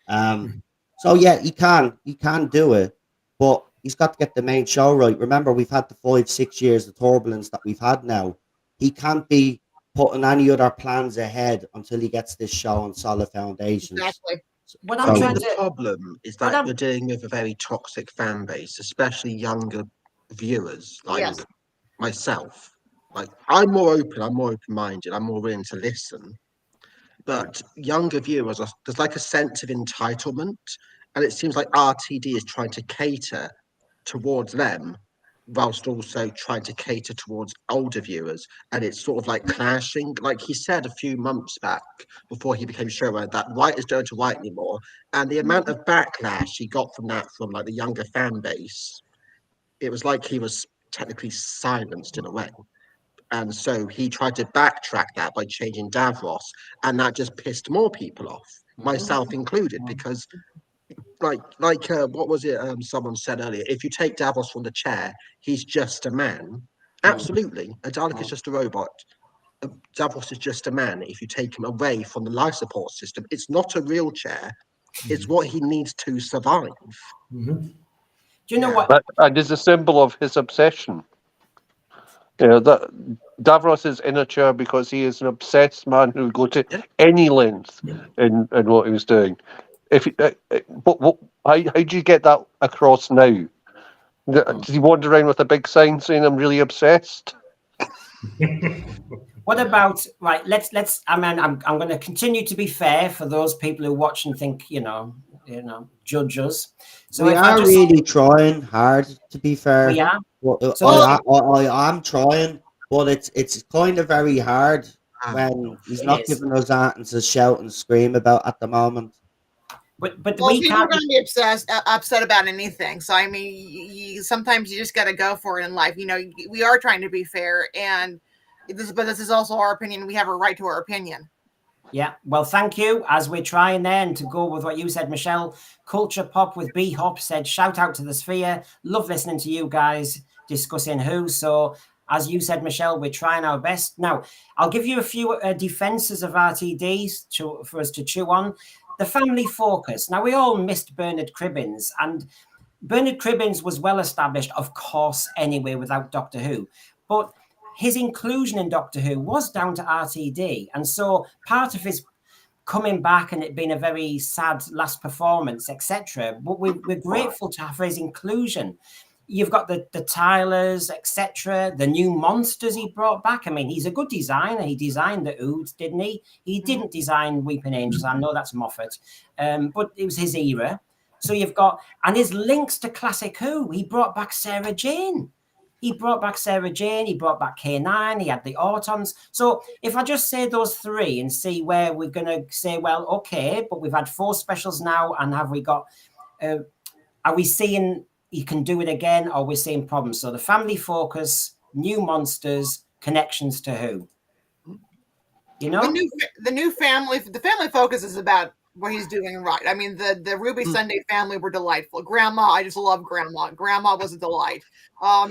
So yeah, he can do it, but he's got to get the main show right. Remember, we've had the 5-6 years of turbulence that we've had now. He can't be putting any other plans ahead until he gets this show on solid foundations. Exactly. What I I'm think trying the to problem is that you're dealing with a very toxic fan base, especially younger viewers like myself. Like I'm more open-minded, I'm more willing to listen. But younger viewers there's like a sense of entitlement, and it seems like RTD is trying to cater towards them whilst also trying to cater towards older viewers, and it's sort of like clashing. Like he said a few months back before he became showrunner that writers don't write anymore, and the amount of backlash he got from that from like the younger fan base, it was like he was technically silenced in a way. And so he tried to backtrack that by changing Davros, and that just pissed more people off, myself included, because what was it someone said earlier, if you take Davros from the chair, he's just a man. Absolutely, a Dalek is just a robot. Davros is just a man. If you take him away from the life support system, it's not a real chair, it's what he needs to survive. Do you know Yeah. what? And is a symbol of his obsession. You know, that Davros is in a chair because he is an obsessed man who would go to any length in what he was doing. If how do you get that across now? Does he wander around with a big sign saying "I'm really obsessed"? What about, right? Let's. I mean, I'm going to continue to be fair for those people who watch and think, judge us. So we if are I just, really trying hard, to be fair. we are. Well, So I am trying, but it's kind of very hard when he's It not is. giving us that and to shout and scream about at the moment. But Well, we people are can't. going to be upset about anything. So I mean, sometimes you just got to go for it in life. We are trying to be fair, but this is also our opinion. We have a right to our opinion. Yeah, well, thank you. As we're trying then to go with what you said, Michelle, Culture Pop with B Hop said, shout out to the Sphere. Love listening to you guys discussing who. So, as you said, Michelle, we're trying our best. Now, I'll give you a few defenses of RTDs for us to chew on. The family focus. Now, we all missed Bernard Cribbins, and Bernard Cribbins was well established, of course, anyway, without Doctor Who. But his inclusion in Doctor Who was down to RTD. And so part of his coming back and it being a very sad last performance, etc. But we're grateful for his inclusion. You've got the Tylers, etc., the new monsters he brought back. I mean, he's a good designer. He designed the Oods, didn't he? He didn't design Weeping Angels. I know that's Moffat, but it was his era. So you've got, and his links to classic Who. He brought back Sarah Jane. He brought back K9. He had the Autons. So if I just say those three and see where we're going to say, well, okay, but we've had 4 specials now, and have we got, are we seeing you can do it again, or we're seeing problems? So the family focus, new monsters, connections to Who. The family focus is about what he's doing right. I mean, the Ruby Sunday family were delightful. Grandma, I just love Grandma. Grandma was a delight.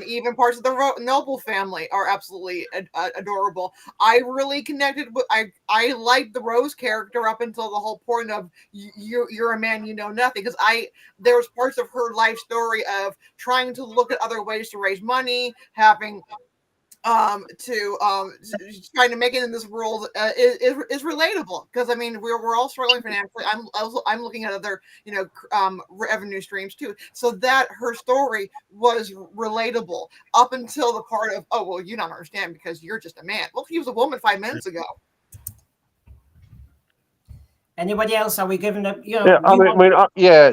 Even parts of the Noble family are absolutely adorable. I really connected with. I liked the Rose character up until the whole point of you're a man, you know nothing. Because there was parts of her life story of trying to look at other ways to raise money, having trying to make it in this world is relatable, because I mean we're all struggling financially. I'm looking at other revenue streams too, so that her story was relatable up until the part of, oh well, you don't understand because you're just a man. Well, he was a woman 5 minutes ago. Anybody else? Are we giving a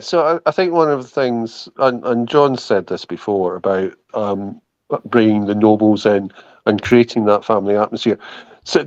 So I think one of the things, and John said this before about bringing the nobles in and creating that family atmosphere. So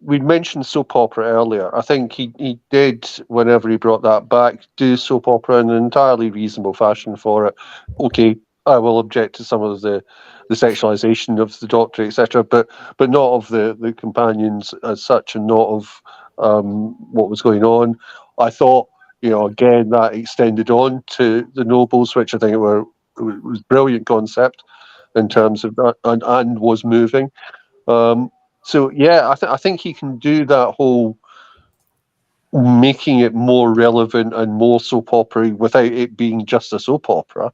we mentioned soap opera earlier. I think he did, whenever he brought that back, do soap opera in an entirely reasonable fashion for it. Okay, I will object to some of the sexualization of the Doctor, etc., but not of the companions as such, and not of what was going on. I thought, again, that extended on to the nobles, which I think was a brilliant concept in terms of that, and was moving. So yeah, I think he can do that whole making it more relevant and more soap opera without it being just a soap opera,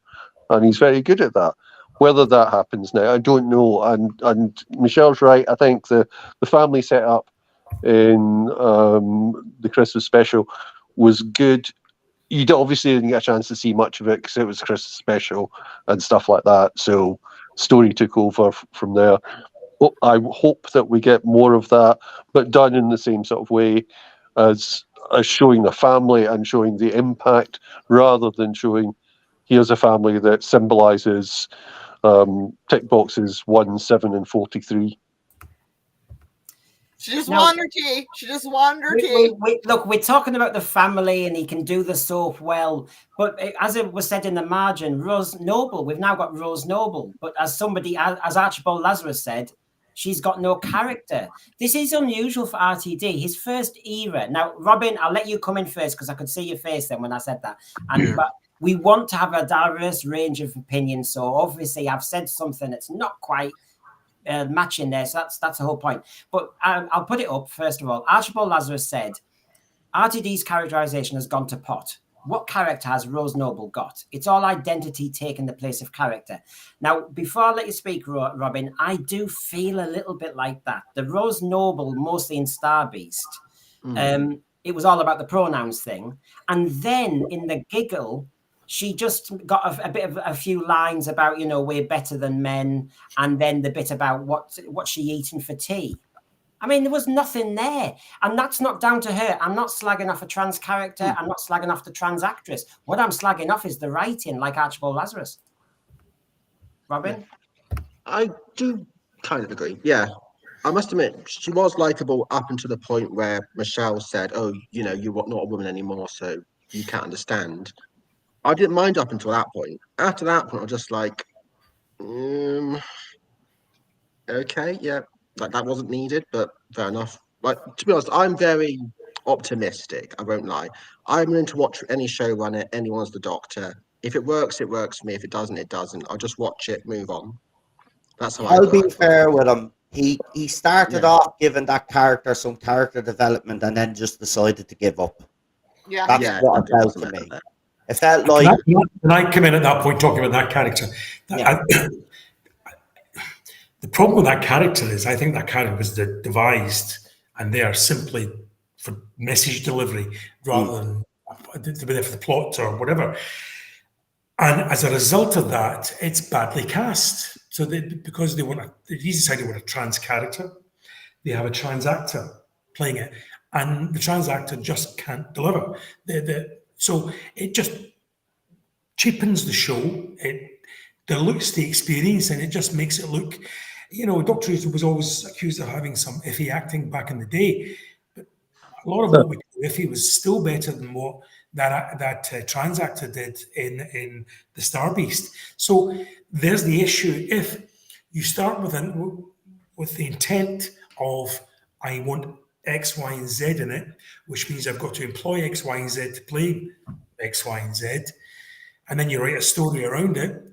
and he's very good at that. Whether that happens now, I don't know. And Michelle's right. I think the family setup in the Christmas special was good. You obviously didn't get a chance to see much of it because it was Christmas special and stuff like that. So story took over from there. I hope that we get more of that, but done in the same sort of way as showing the family and showing the impact, rather than showing here's a family that symbolises tick boxes 1, 7, and 43. She just wanted her tea. Look, we're talking about the family, and he can do the soap well. But as it was said in the margin, Rose Noble, we've now got Rose Noble. But as Archibald Lazarus said, She's got no character. This is unusual for RTD. His first era. Now, Robin, I'll let you come in first because I could see your face then when I said that. But we want to have a diverse range of opinions. So obviously, I've said something that's not quite matching there. So that's the whole point. But I'll put it up first of all. Archibald Lazarus said, RTD's characterization has gone to pot. What character has Rose Noble got? It's all identity taking the place of character. Now, before I let you speak, Robin, I do feel a little bit like that. The Rose Noble, mostly in Star Beast, it was all about the pronouns thing. And then in the giggle, she just got a bit of a few lines about, you know, we're better than men. And then the bit about what's she eating for tea. I mean, there was nothing there. And that's not down to her. I'm not slagging off a trans character. I'm not slagging off the trans actress. What I'm slagging off is the writing, like Archibald Lazarus. Robin? I do kind of agree. Yeah. I must admit, she was likable up until the point where Michelle said, oh, you know, you're not a woman anymore, so you can't understand. I didn't mind up until that point. After that point, I was just like, okay, yeah. Like that wasn't needed, but fair enough. Like, to be honest, I'm very optimistic. I won't lie. I'm willing to watch any showrunner, anyone's the Doctor. If it works, it works for me. If it doesn't, it doesn't. I'll just watch it, move on. That's how I'll be fair with him. He started off giving that character some character development and then just decided to give up. Yeah. That's what it felt to me. It felt like... Can I come in at that point talking about that character? The problem with that character is I think that character was devised and they are simply for message delivery rather than to be there for the plot or whatever. And as a result of that, it's badly cast. So because they decide they want a trans character, they have a trans actor playing it. And the trans actor just can't deliver. So it just cheapens the show. It dilutes the experience and it just makes it look... You know, Doctor Who was always accused of having some iffy acting back in the day, but a lot of what we do iffy was still better than what that trans actor did in the Star Beast. So there's the issue. If you start with the intent of I want X, Y, and Z in it, which means I've got to employ X, Y, and Z to play X, Y, and Z, and then you write a story around it,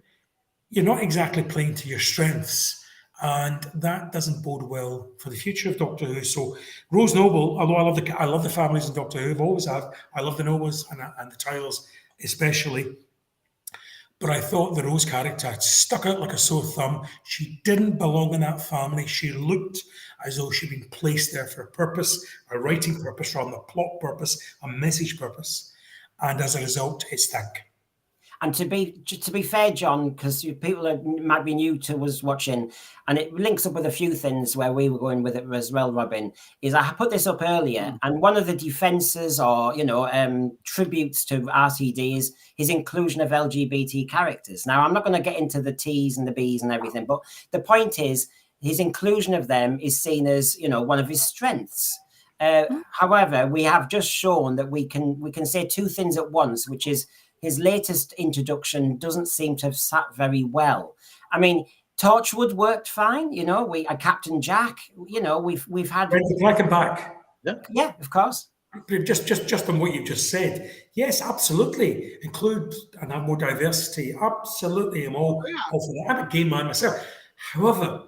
you're not exactly playing to your strengths. And that doesn't bode well for the future of Doctor Who. So Rose Noble, although I love the families in Doctor Who, I've always have. I love the Nobles and the Tylers especially. But I thought the Rose character stuck out like a sore thumb. She didn't belong in that family. She looked as though she'd been placed there for a purpose, a writing purpose rather than a plot purpose, a message purpose. And as a result, it stank. And to be fair, John, because people might be new to us watching, and it links up with a few things where we were going with it as well, Robin, is I put this up earlier, and one of the defenses or, tributes to RTD is his inclusion of LGBT characters. Now, I'm not going to get into the T's and the B's and everything, but the point is his inclusion of them is seen as, one of his strengths. However, we have just shown that we can say two things at once, which is his latest introduction doesn't seem to have sat very well. I mean, Torchwood worked fine, Captain Jack, we've had Black and back. Yeah, of course. Just on what you've just said, yes, absolutely. Include and have more diversity. Absolutely, I'm all for that. I'm a gay man myself. However,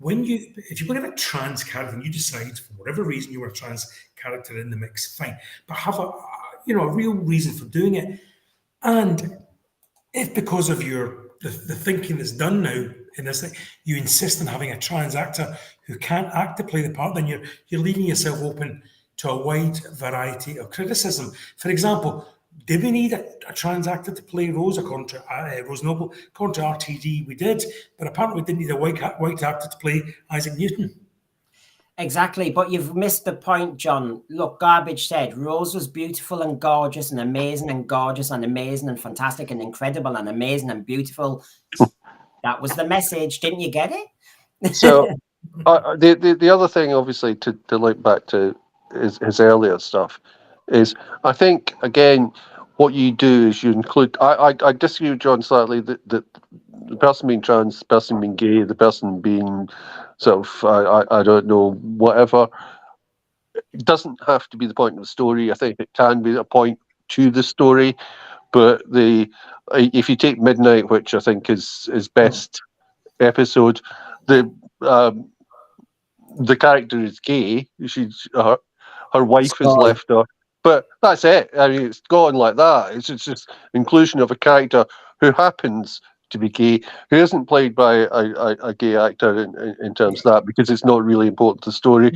if you're going to have a trans character and you decide for whatever reason you want a trans character in the mix, fine. But have a real reason for doing it. And if because of the thinking that's done now in this thing, you insist on having a trans actor who can't act to play the part, then you're leaving yourself open to a wide variety of criticism. For example, did we need a trans actor to play Rose Noble? According to RTD, we did, but apparently we didn't need a white actor to play Isaac Newton. Exactly, but you've missed the point, John. Look, Garbage said Rose was beautiful and gorgeous and amazing and gorgeous and amazing and fantastic and incredible and amazing and beautiful. That was the message. Didn't you get it? So the other thing, obviously, to link back to his earlier stuff is, I think, again, what you do is you include... I disagree with John slightly that the person being trans, the person being gay, the person being sort of, I don't know, whatever. It doesn't have to be the point of the story. I think it can be a point to the story, but if you take Midnight, which I think is best episode, the character is gay. Her wife has left her, but that's it. I mean, it's gone like that. It's just inclusion of a character who happens to be gay, who isn't played by a gay actor in terms of that, because it's not really important to the story.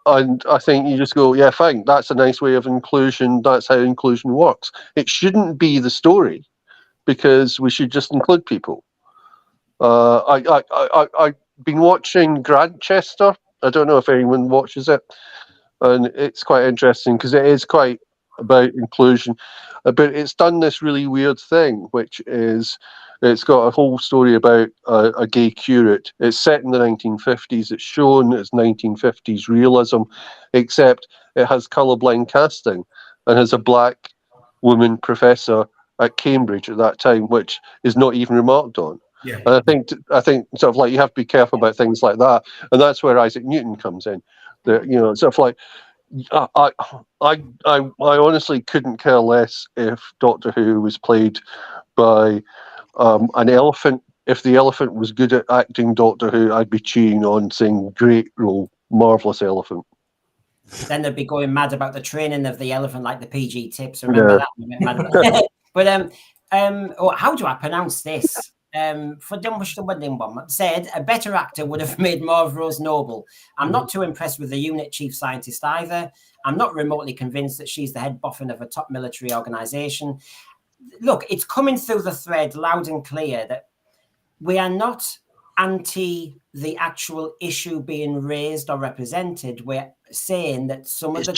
And I think you just go, yeah, fine. That's a nice way of inclusion. That's how inclusion works. It shouldn't be the story, because we should just include people. I've been watching Grantchester. I don't know if anyone watches it, and it's quite interesting because it is quite about inclusion, but it's done this really weird thing, which is it's got a whole story about a gay curate. It's set in the 1950s. It's shown as 1950s realism, except it has colourblind casting and has a black woman professor at Cambridge at that time, which is not even remarked on. Yeah. And I think sort of like you have to be careful about things like that, and that's where Isaac Newton comes in. Sort of like I honestly couldn't care less if Doctor Who was played by an elephant. If the elephant was good at acting Doctor Who, I'd be cheering on, saying great role, marvelous elephant. Then they'd be going mad about the training of the elephant, like the PG tips. Remember that? But how do I pronounce this? For Dumbush said a better actor would have made more of Rose Noble. I'm not too impressed with the unit chief scientist either. I'm not remotely convinced that she's the head boffin of a top military organization. Look, it's coming through the thread loud and clear that we are not anti the actual issue being raised or represented. We're saying that some of the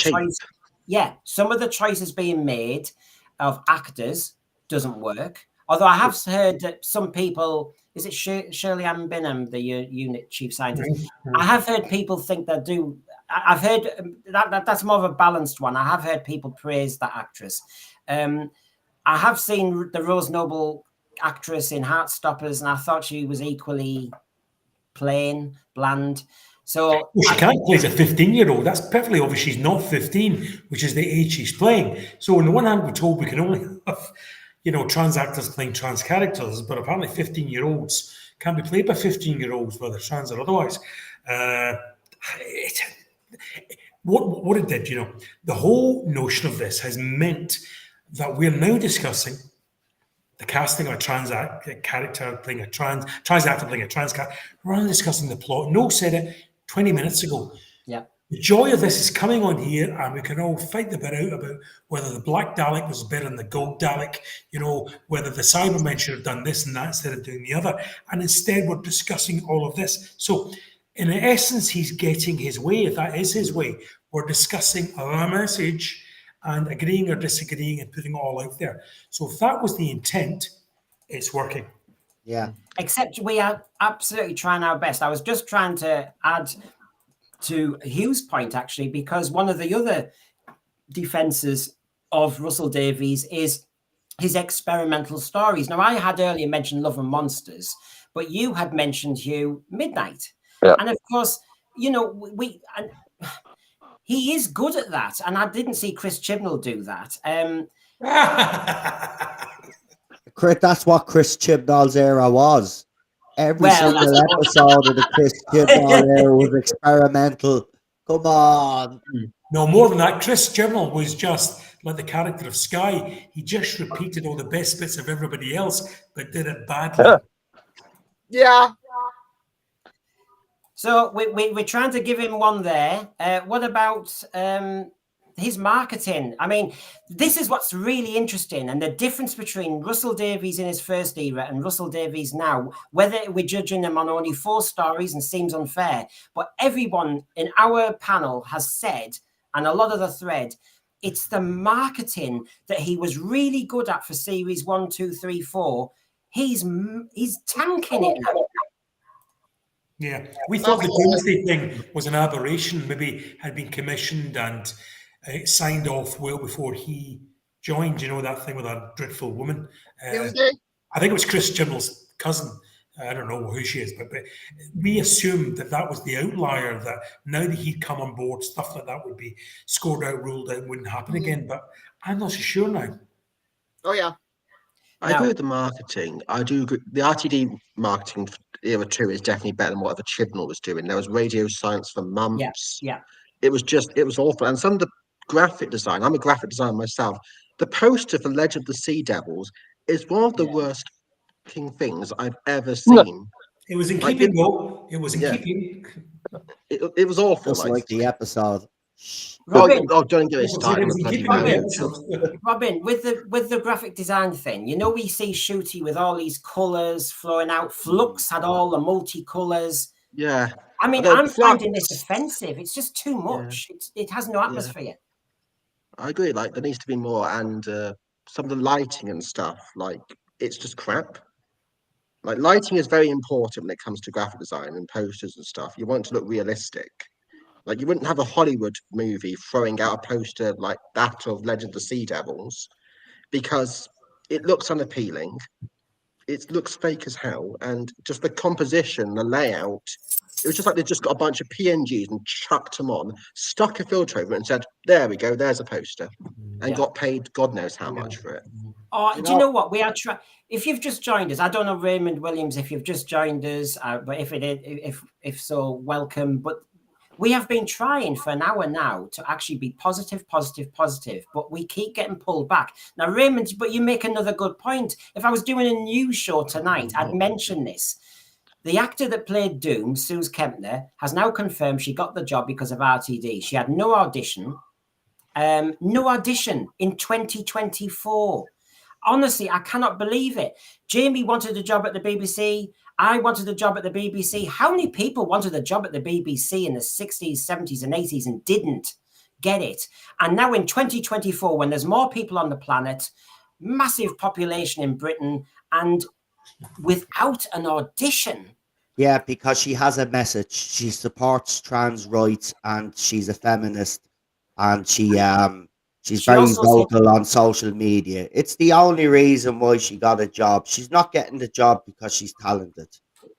choices being made of actors doesn't work. Although I have heard that some people, is it Shirley Ann Bingham, the unit chief scientist? Mm-hmm. I have heard people think that do. I've heard that's more of a balanced one. I have heard people praise that actress. I have seen the Rose Noble actress in Heartstoppers, and I thought she was equally plain, bland. So she can't play as a 15-year-old. That's perfectly obvious. She's not 15, which is the age she's playing. So on the one hand, we're told we can only have trans actors playing trans characters, but apparently 15-year-olds can't be played by 15-year-olds, whether trans or otherwise. What it did, the whole notion of this has meant that we're now discussing the casting of a trans character playing a trans actor playing a trans character, rather than discussing the plot. Noel said it 20 minutes ago. Yeah. The joy of this is coming on here, and we can all fight the bit out about whether the black Dalek was better than the gold Dalek, whether the Cybermen should have done this and that instead of doing the other. And instead, we're discussing all of this. So, in essence, he's getting his way. If that is his way, we're discussing our message and agreeing or disagreeing and putting it all out there. So, if that was the intent, it's working. Yeah. Except we are absolutely trying our best. I was just trying to add to Hugh's point, actually, because one of the other defenses of Russell Davies is his experimental stories. Now, I had earlier mentioned Love and Monsters, but you had mentioned, Hugh, Midnight. Yeah. And of course, he is good at that. And I didn't see Chris Chibnall do that. That's what Chris Chibnall's era was. Every single episode of the Chris Chibnall era was experimental. Come on. No, more than that, Chris Chibnall was just like the character of Sky. He just repeated all the best bits of everybody else, but did it badly. Yeah. So we're trying to give him one there. What about his marketing? I mean, this is what's really interesting, and the difference between Russell Davies in his first era and Russell Davies now, whether we're judging him on only 4 stories and seems unfair, but everyone in our panel has said, and a lot of the thread, it's the marketing that he was really good at for series 1, 2, 3, 4. He's tanking it now. Yeah, we thought the Doomsday thing was an aberration, maybe had been commissioned and signed off well before he joined. That thing with that dreadful woman. I think it was Chris Chibnall's cousin. I don't know who she is, but we assumed that was the outlier, that now that he'd come on board, stuff like that would be scored out, ruled out, wouldn't happen again. But I'm not so sure now. Oh, yeah. I agree with the marketing. I do agree. The RTD marketing for era 2 is definitely better than whatever Chibnall was doing. There was radio silence for months. Yeah. It was awful. And some of the graphic design, I'm a graphic designer myself. The poster for Legend of the Sea Devils is one of the worst things I've ever seen. It was in keeping, though. It was in keeping. It was awful. Just like the episode. Robin, don't get me started. Robin, with the graphic design thing, you know, we see Shooty with all these colours flowing out. Flux had all the multicolours. Yeah. I mean, I'm finding this offensive. It's just too much. It has no atmosphere. I agree. Like, there needs to be more, and some of the lighting and stuff, like, it's just crap. Like, lighting is very important when it comes to graphic design and posters and stuff. You want it to look realistic. Like, you wouldn't have a Hollywood movie throwing out a poster like that of Legend of the Sea Devils because it looks unappealing. It looks fake as hell. And just the composition, the layout, it was just like they just got a bunch of PNGs and chucked them on, stuck a filter over it and said, there we go, there's a poster. And got paid God knows how much for it. Oh, do you know what? We are trying. If you've just joined us, I don't know, Raymond Williams, if you've just joined us, but if so, welcome. But we have been trying for an hour now to actually be positive, but we keep getting pulled back. Now, Raymond, but you make another good point. If I was doing a news show tonight, I'd mention this. The actor that played Doom, Suze Kempner, has now confirmed she got the job because of RTD. She had no audition in 2024. Honestly, I cannot believe it. Jamie wanted a job at the BBC. I wanted a job at the BBC. How many people wanted a job at the BBC in the 60s, 70s, and 80s and didn't get it? And now in 2024, when there's more people on the planet, massive population in Britain, and without an audition. Yeah, because she has a message. She supports trans rights and she's a feminist, and she's very vocal on social media. It's the only reason why she got a job. She's not getting the job because she's talented.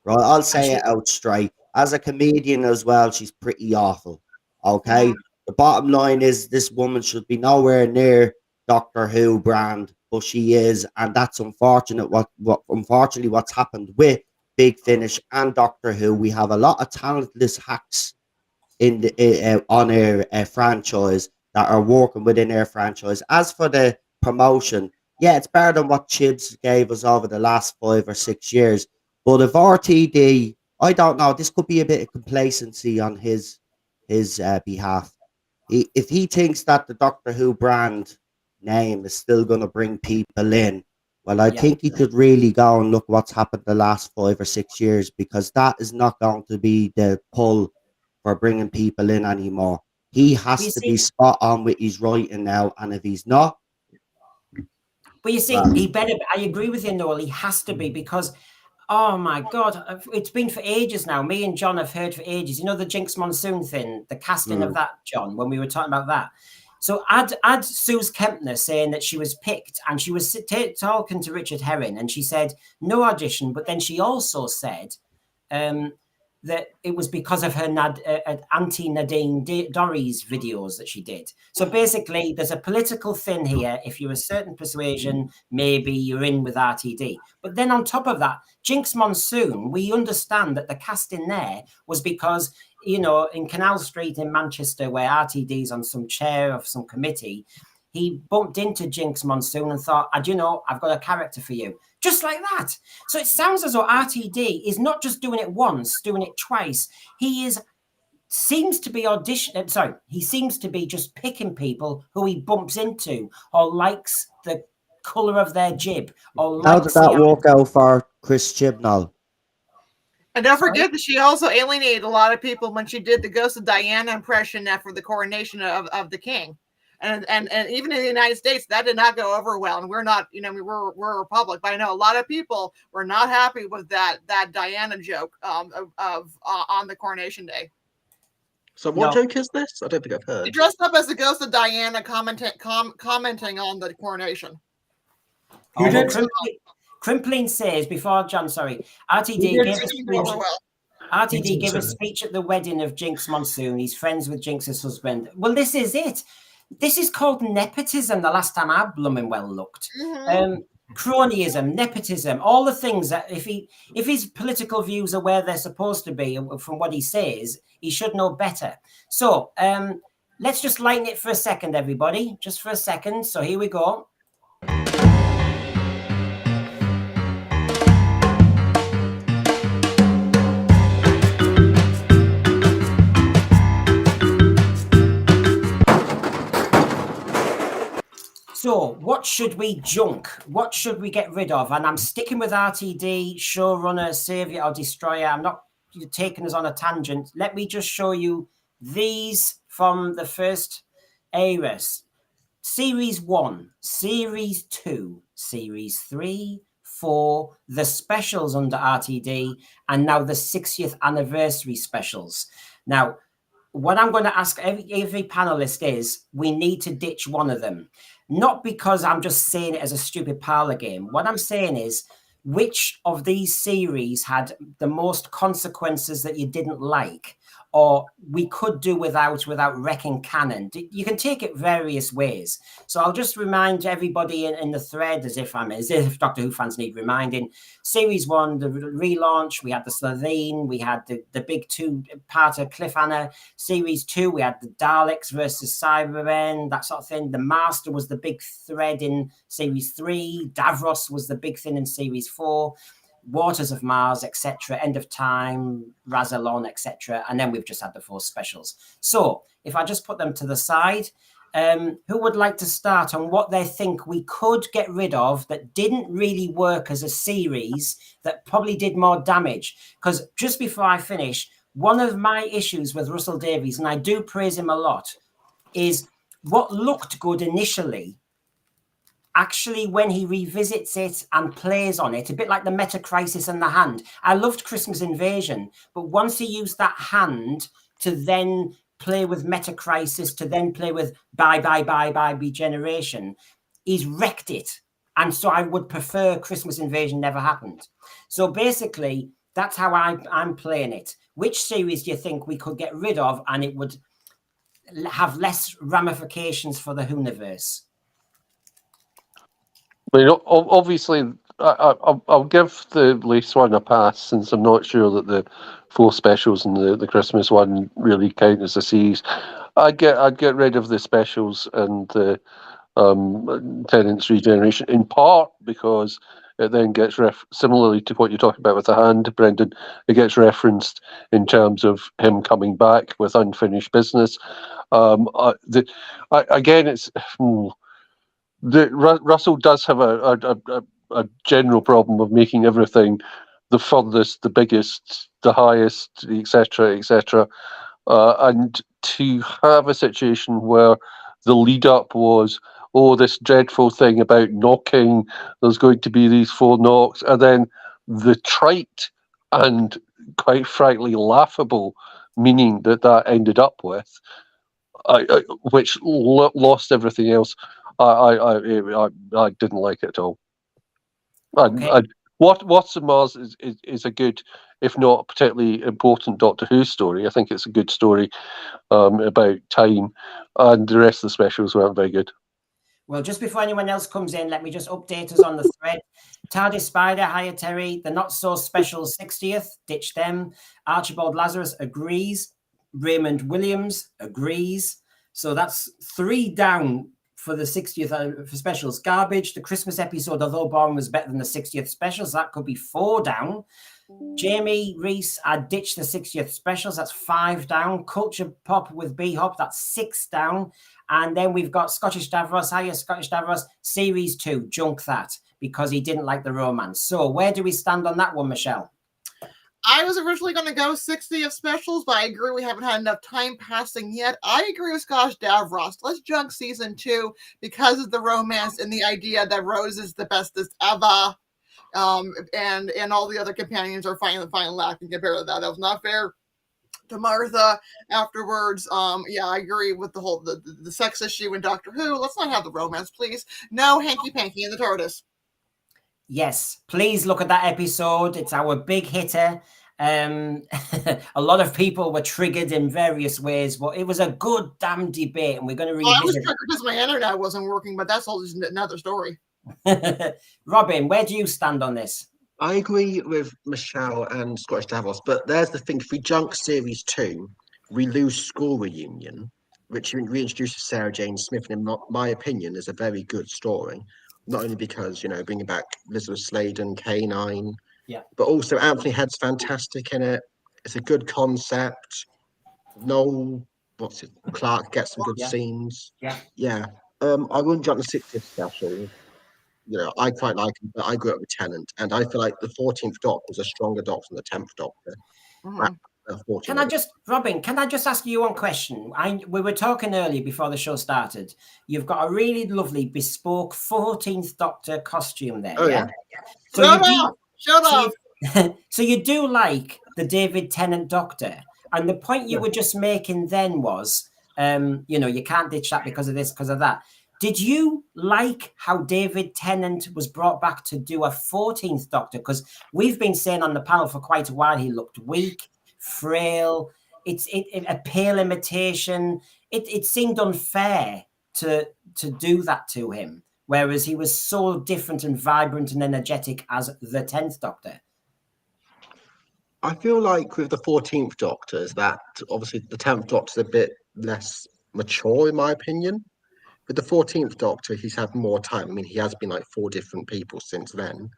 Right? I'll say it out straight. As a comedian as well, she's pretty awful. Okay? The bottom line is this woman should be nowhere near Doctor Who brand, but she is, and that's unfortunate. Unfortunately what's happened with Big Finish and Doctor Who, we have a lot of talentless hacks in the on our franchise that are working within our franchise. As for the promotion, yeah, it's better than what Chibs gave us over the last 5 or 6 years. But if RTD, I don't know, this could be a bit of complacency on his behalf. If he thinks that the Doctor Who brand name is still going to bring people in, well, I think he should really go and look what's happened the last 5 or 6 years, because that is not going to be the pull for bringing people in anymore. He has to be spot on with his writing now, and if he's not... But you see, he better... I agree with you, Noel, he has to be, because, oh my God, it's been for ages now. Me and John have heard for ages. You know the Jinx Monsoon thing, the casting of that, John, when we were talking about that. So add Suze Kempner saying that she was picked, and she was talking to Richard Herring, and she said no audition, but then she also said that it was because of her Auntie Nadine Dorries videos that she did. So basically, there's a political thing here. If you're a certain persuasion, maybe you're in with RTD. But then on top of that, Jinx Monsoon, we understand that the casting there was because, you know, in Canal Street in Manchester, where RTD's on some chair of some committee, he bumped into Jinx Monsoon and thought, you know, I've got a character for you. Just like that. So it sounds as though RTD is not just doing it once, doing it twice. He seems to be he seems to be just picking people who he bumps into or likes the colour of their jib. Or how did that work out for Chris Chibnall? And don't forget that she also alienated a lot of people when she did the Ghost of Diana impression after the coronation of the king. And even in the United States, that did not go over well. And we're not, you know, we're a republic, but I know a lot of people were not happy with that Diana joke on the coronation day. So what joke is this? I don't think I've heard. She dressed up as the Ghost of Diana commenting on the coronation. Crimpling says, before John, sorry, RTD gave a speech. RTD gave a speech at the wedding of Jinx Monsoon. He's friends with Jinx's husband. Well, this is it. This is called nepotism. The last time I blooming well looked. Cronyism, nepotism, all the things that if his political views are where they're supposed to be from what he says, he should know better. So let's just lighten it for a second, everybody. Just for a second. So here we go. So what should we junk? What should we get rid of? And I'm sticking with RTD, Showrunner, Saviour or Destroyer. I'm not taking us on a tangent. Let me just show you these from the first eras. Series 1, Series 2, Series 3, 4, the specials under RTD, and now the 60th anniversary specials. Now, what I'm going to ask every panelist is, we need to ditch one of them. Not because I'm just saying it as a stupid parlor game. What I'm saying is, which of these series had the most consequences that you didn't like, or we could do without wrecking canon? You can take it various ways. So I'll just remind everybody in the thread, as if Doctor Who fans need reminding. Series 1, the relaunch, we had the Slovene, we had the big 2-parter cliffhanger. Series 2, we had the Daleks versus Cybermen, that sort of thing. The Master was the big thread in Series 3. Davros was the big thing in Series 4. Waters of Mars, etc., End of Time, Razalon, etc., and then we've just had the 4 specials. So if I just put them to the side, who would like to start on what they think we could get rid of that didn't really work as a series, that probably did more damage? Because just before I finish, one of my issues with Russell Davies, and I do praise him a lot, is what looked good initially, actually, when he revisits it and plays on it, a bit like the Meta Crisis and the Hand. I loved Christmas Invasion, but once he used that hand to then play with Meta Crisis, to then play with Bye Regeneration, he's wrecked it. And so I would prefer Christmas Invasion never happened. So basically, that's how I'm playing it. Which series do you think we could get rid of and it would have less ramifications for the Whoniverse? I mean, obviously, I'll give the latest one a pass, since I'm not sure that the 4 specials and the Christmas one really count as a series. I'd get rid of the specials and the Tennant's regeneration, in part because it then gets similarly to what you're talking about with the Hand, Brendan. It gets referenced in terms of him coming back with unfinished business. Again, it's. Russell does have a general problem of making everything the furthest, the biggest, the highest, etc., etc. And to have a situation where the lead up was, oh, this dreadful thing about knocking, there's going to be these 4 knocks, and then the trite and quite frankly laughable meaning that ended up with, which lost everything else. I didn't like it at all. Okay. What's in Mars is a good, if not particularly important, Doctor Who story. I think it's a good story about time, and the rest of the specials weren't very good. Well, just before anyone else comes in, let me just update us on the thread. TARDIS Spider, hiya Terry. The Not So Special 60th, ditch them. Archibald Lazarus agrees. Raymond Williams agrees. So that's 3 down for the 60th for specials. Garbage, the Christmas episode, although Bourne was better than the 60th specials, that could be 4 down. Jamie Reese, I ditched the 60th specials, that's 5 down. Culture Pop with B-Hop, that's 6 down. And then we've got Scottish Davros, hiya Scottish Davros, Series 2, junk that, because he didn't like the romance. So where do we stand on that one, Michelle? I was originally going to go 60th specials, but I agree we haven't had enough time passing yet. I agree with Scottish Davros. Let's junk season 2 because of the romance and the idea that Rose is the bestest ever. And all the other companions are finally lacking compared to that. That was not fair to Martha afterwards. Yeah, I agree with the whole the sex issue in Doctor Who. Let's not have the romance, please. No hanky panky in the TARDIS. Yes, please look at that episode. It's our big hitter. A lot of people were triggered in various ways, but it was a good damn debate, and we're going to Well, I was revisit triggered because my internet wasn't working, but that's all just another story. it. Robin, where do you stand on this? I agree with Michelle and Scottish Davos, but there's the thing: if we junk series 2, we lose School Reunion, which reintroduces Sarah Jane Smith, and in my opinion, is a very good story. Not only because bringing back Elizabeth Sladen, K9, Yeah. but also Anthony Head's fantastic in it. It's a good concept. Noel, Clark gets some good scenes. Yeah. I wouldn't jump the 60th special. I quite like him, but I grew up with Tennant, and I feel like the 14th Doctor is a stronger Doctor than the 10th Doctor. Can I just, Robin, can I just ask you one question? We were talking earlier before the show started. You've got a really lovely bespoke 14th Doctor costume there. Oh, yeah. Shut up! So you do like the David Tennant Doctor. And the point you were just making then was, you can't ditch that because of this, because of that. Did you like how David Tennant was brought back to do a 14th Doctor? Because we've been saying on the panel for quite a while he looked weak, frail. It's a pale imitation. It seemed unfair to do that to him, whereas he was so different and vibrant and energetic as the 10th Doctor. I feel like with the 14th Doctor is that obviously the 10th Doctor's a bit less mature, in my opinion. With the 14th Doctor, he's had more time. I mean, he has been like 4 different people since then.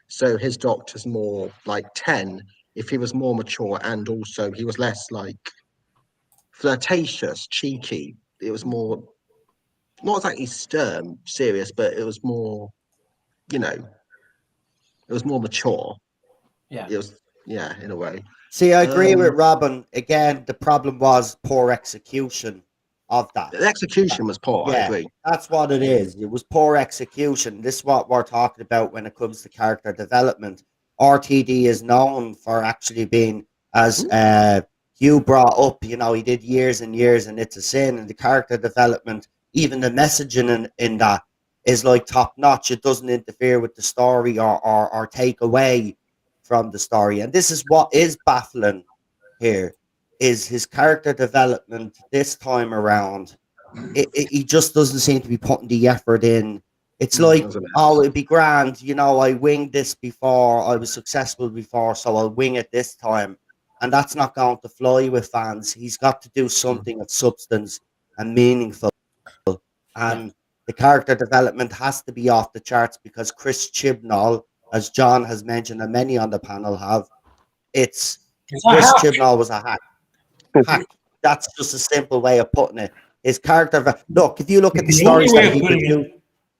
So his Doctor's more like 10 if he was more mature, and also he was less like flirtatious, cheeky. It was more, not exactly stern, serious, but it was more, it was more mature. Yeah. It was, in a way. See, I agree with Robin. Again, the problem was poor execution of that. The execution was poor, I agree. That's what it is. It was poor execution. This is what we're talking about when it comes to character development. RTD is known for actually being, as Hugh brought up, he did years and years, and it's a sin. And the character development, even the messaging in that is like top notch. It doesn't interfere with the story or take away from the story. And this is what is baffling here, is his character development this time around. He just doesn't seem to be putting the effort in. It's like, it'd be grand, I winged this before, I was successful before, so I'll wing it this time. And that's not going to fly with fans. He's got to do something of substance and meaningful. And the character development has to be off the charts, because Chris Chibnall, as John has mentioned and many on the panel have, Chris Chibnall was a hack. That's just a simple way of putting it. His character, look, if you look at the stories that he could do,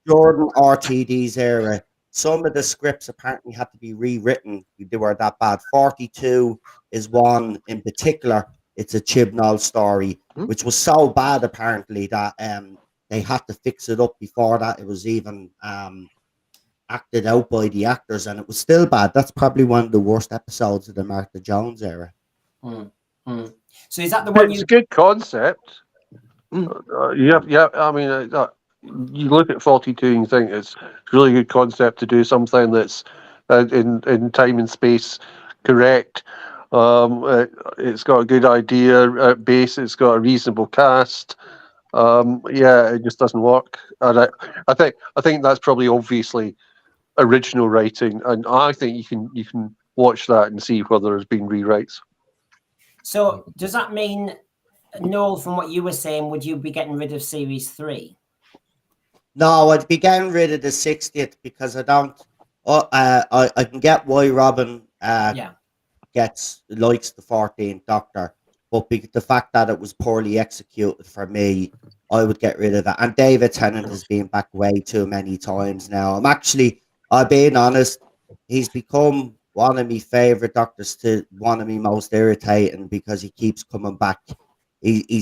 Jordan RTD's era, some of the scripts apparently had to be rewritten. They were that bad. 42 is one in particular. It's a Chibnall story, which was so bad apparently that they had to fix it up before that it was even acted out by the actors, and it was still bad. That's probably one of the worst episodes of the Martha Jones era. So is that the one? It's a good concept. I mean, you look at 42 and you think it's a really good concept to do something that's in time and space correct. It's got a good idea at base. It's got a reasonable cast. It just doesn't work. And I think that's probably obviously original writing, and I think you can watch that and see whether there's been rewrites. So does that mean, Noel, from what you were saying, would you be getting rid of series 3? No, I'd be getting rid of the 60th, because I don't. I can get why Robin likes the 14th Doctor, but the fact that it was poorly executed for me, I would get rid of it. And David Tennant has been back way too many times now. I'm being honest, he's become one of my favorite Doctors to one of my most irritating, because he keeps coming back. He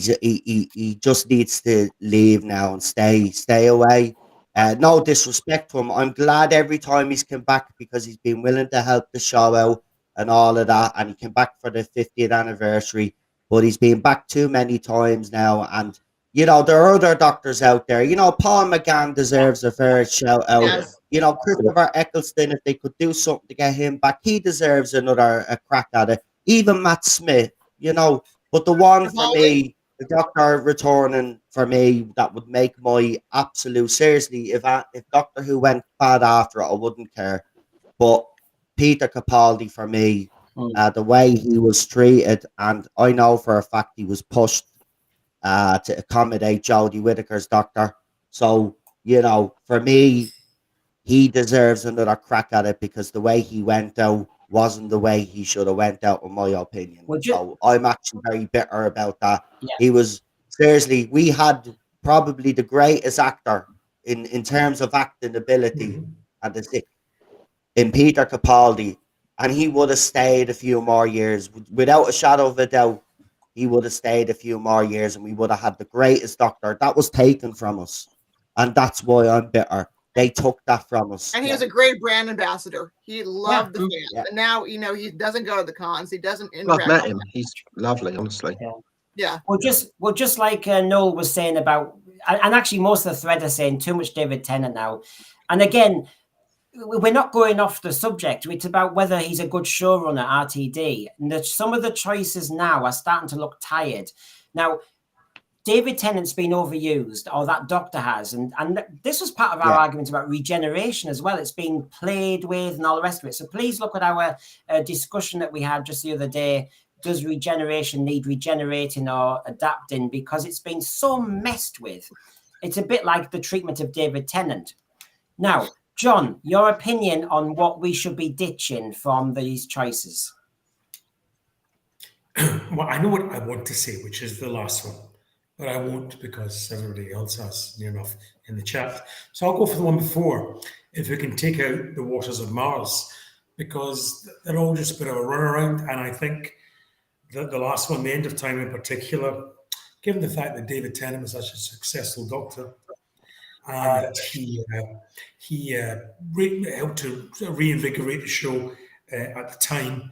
just needs to leave now and stay away. No disrespect to him. I'm glad every time he's come back, because he's been willing to help the show out and all of that. And he came back for the 50th anniversary, but he's been back too many times now. And You know, there are other doctors out there. You know, Paul McGann deserves a fair shout out. Yes. You know, Christopher Eccleston, if they could do something to get him back, he deserves another crack at it. Even Matt Smith, you know. But the one for me, the doctor returning for me, that would make my absolute, seriously, if Doctor Who went bad after it, I wouldn't care. But Peter Capaldi for me, the way he was treated, and I know for a fact he was pushed to accommodate Jodie Whittaker's doctor. So, you know, for me, he deserves another crack at it because the way he went out wasn't the way he should have went out, in my opinion. So I'm actually very bitter about that. Yeah. He was, seriously, we had probably the greatest actor in terms of acting ability and in Peter Capaldi, and he would have stayed a few more years. Without a shadow of a doubt, he would have stayed a few more years and we would have had the greatest doctor. That was taken from us. And that's why I'm bitter. They took that from us. And he was a great brand ambassador. He loved the fans. Yeah. And now, you know, he doesn't go to the cons. He doesn't interact. I've met him. He's lovely, honestly. Yeah. Well, just like Noel was saying about, and actually most of the thread are saying too much David Tennant now. And again, we're not going off the subject. It's about whether he's a good showrunner, RTD. And some of the choices now are starting to look tired. Now, David Tennant's been overused, or that doctor has. And this was part of our argument about regeneration as well. It's been played with and all the rest of it. So please look at our discussion that we had just the other day. Does regeneration need regenerating or adapting? Because it's been so messed with. It's a bit like the treatment of David Tennant. Now, John, your opinion on what we should be ditching from these choices? Well, I know what I want to say, which is the last one, but I won't because everybody else has near enough in the chat. So I'll go for the one before, if we can take out the Waters of Mars, because they're all just a bit of a runaround. And I think that the last one, The End of Time in particular, given the fact that David Tennant was such a successful doctor, and that he helped to reinvigorate the show at the time.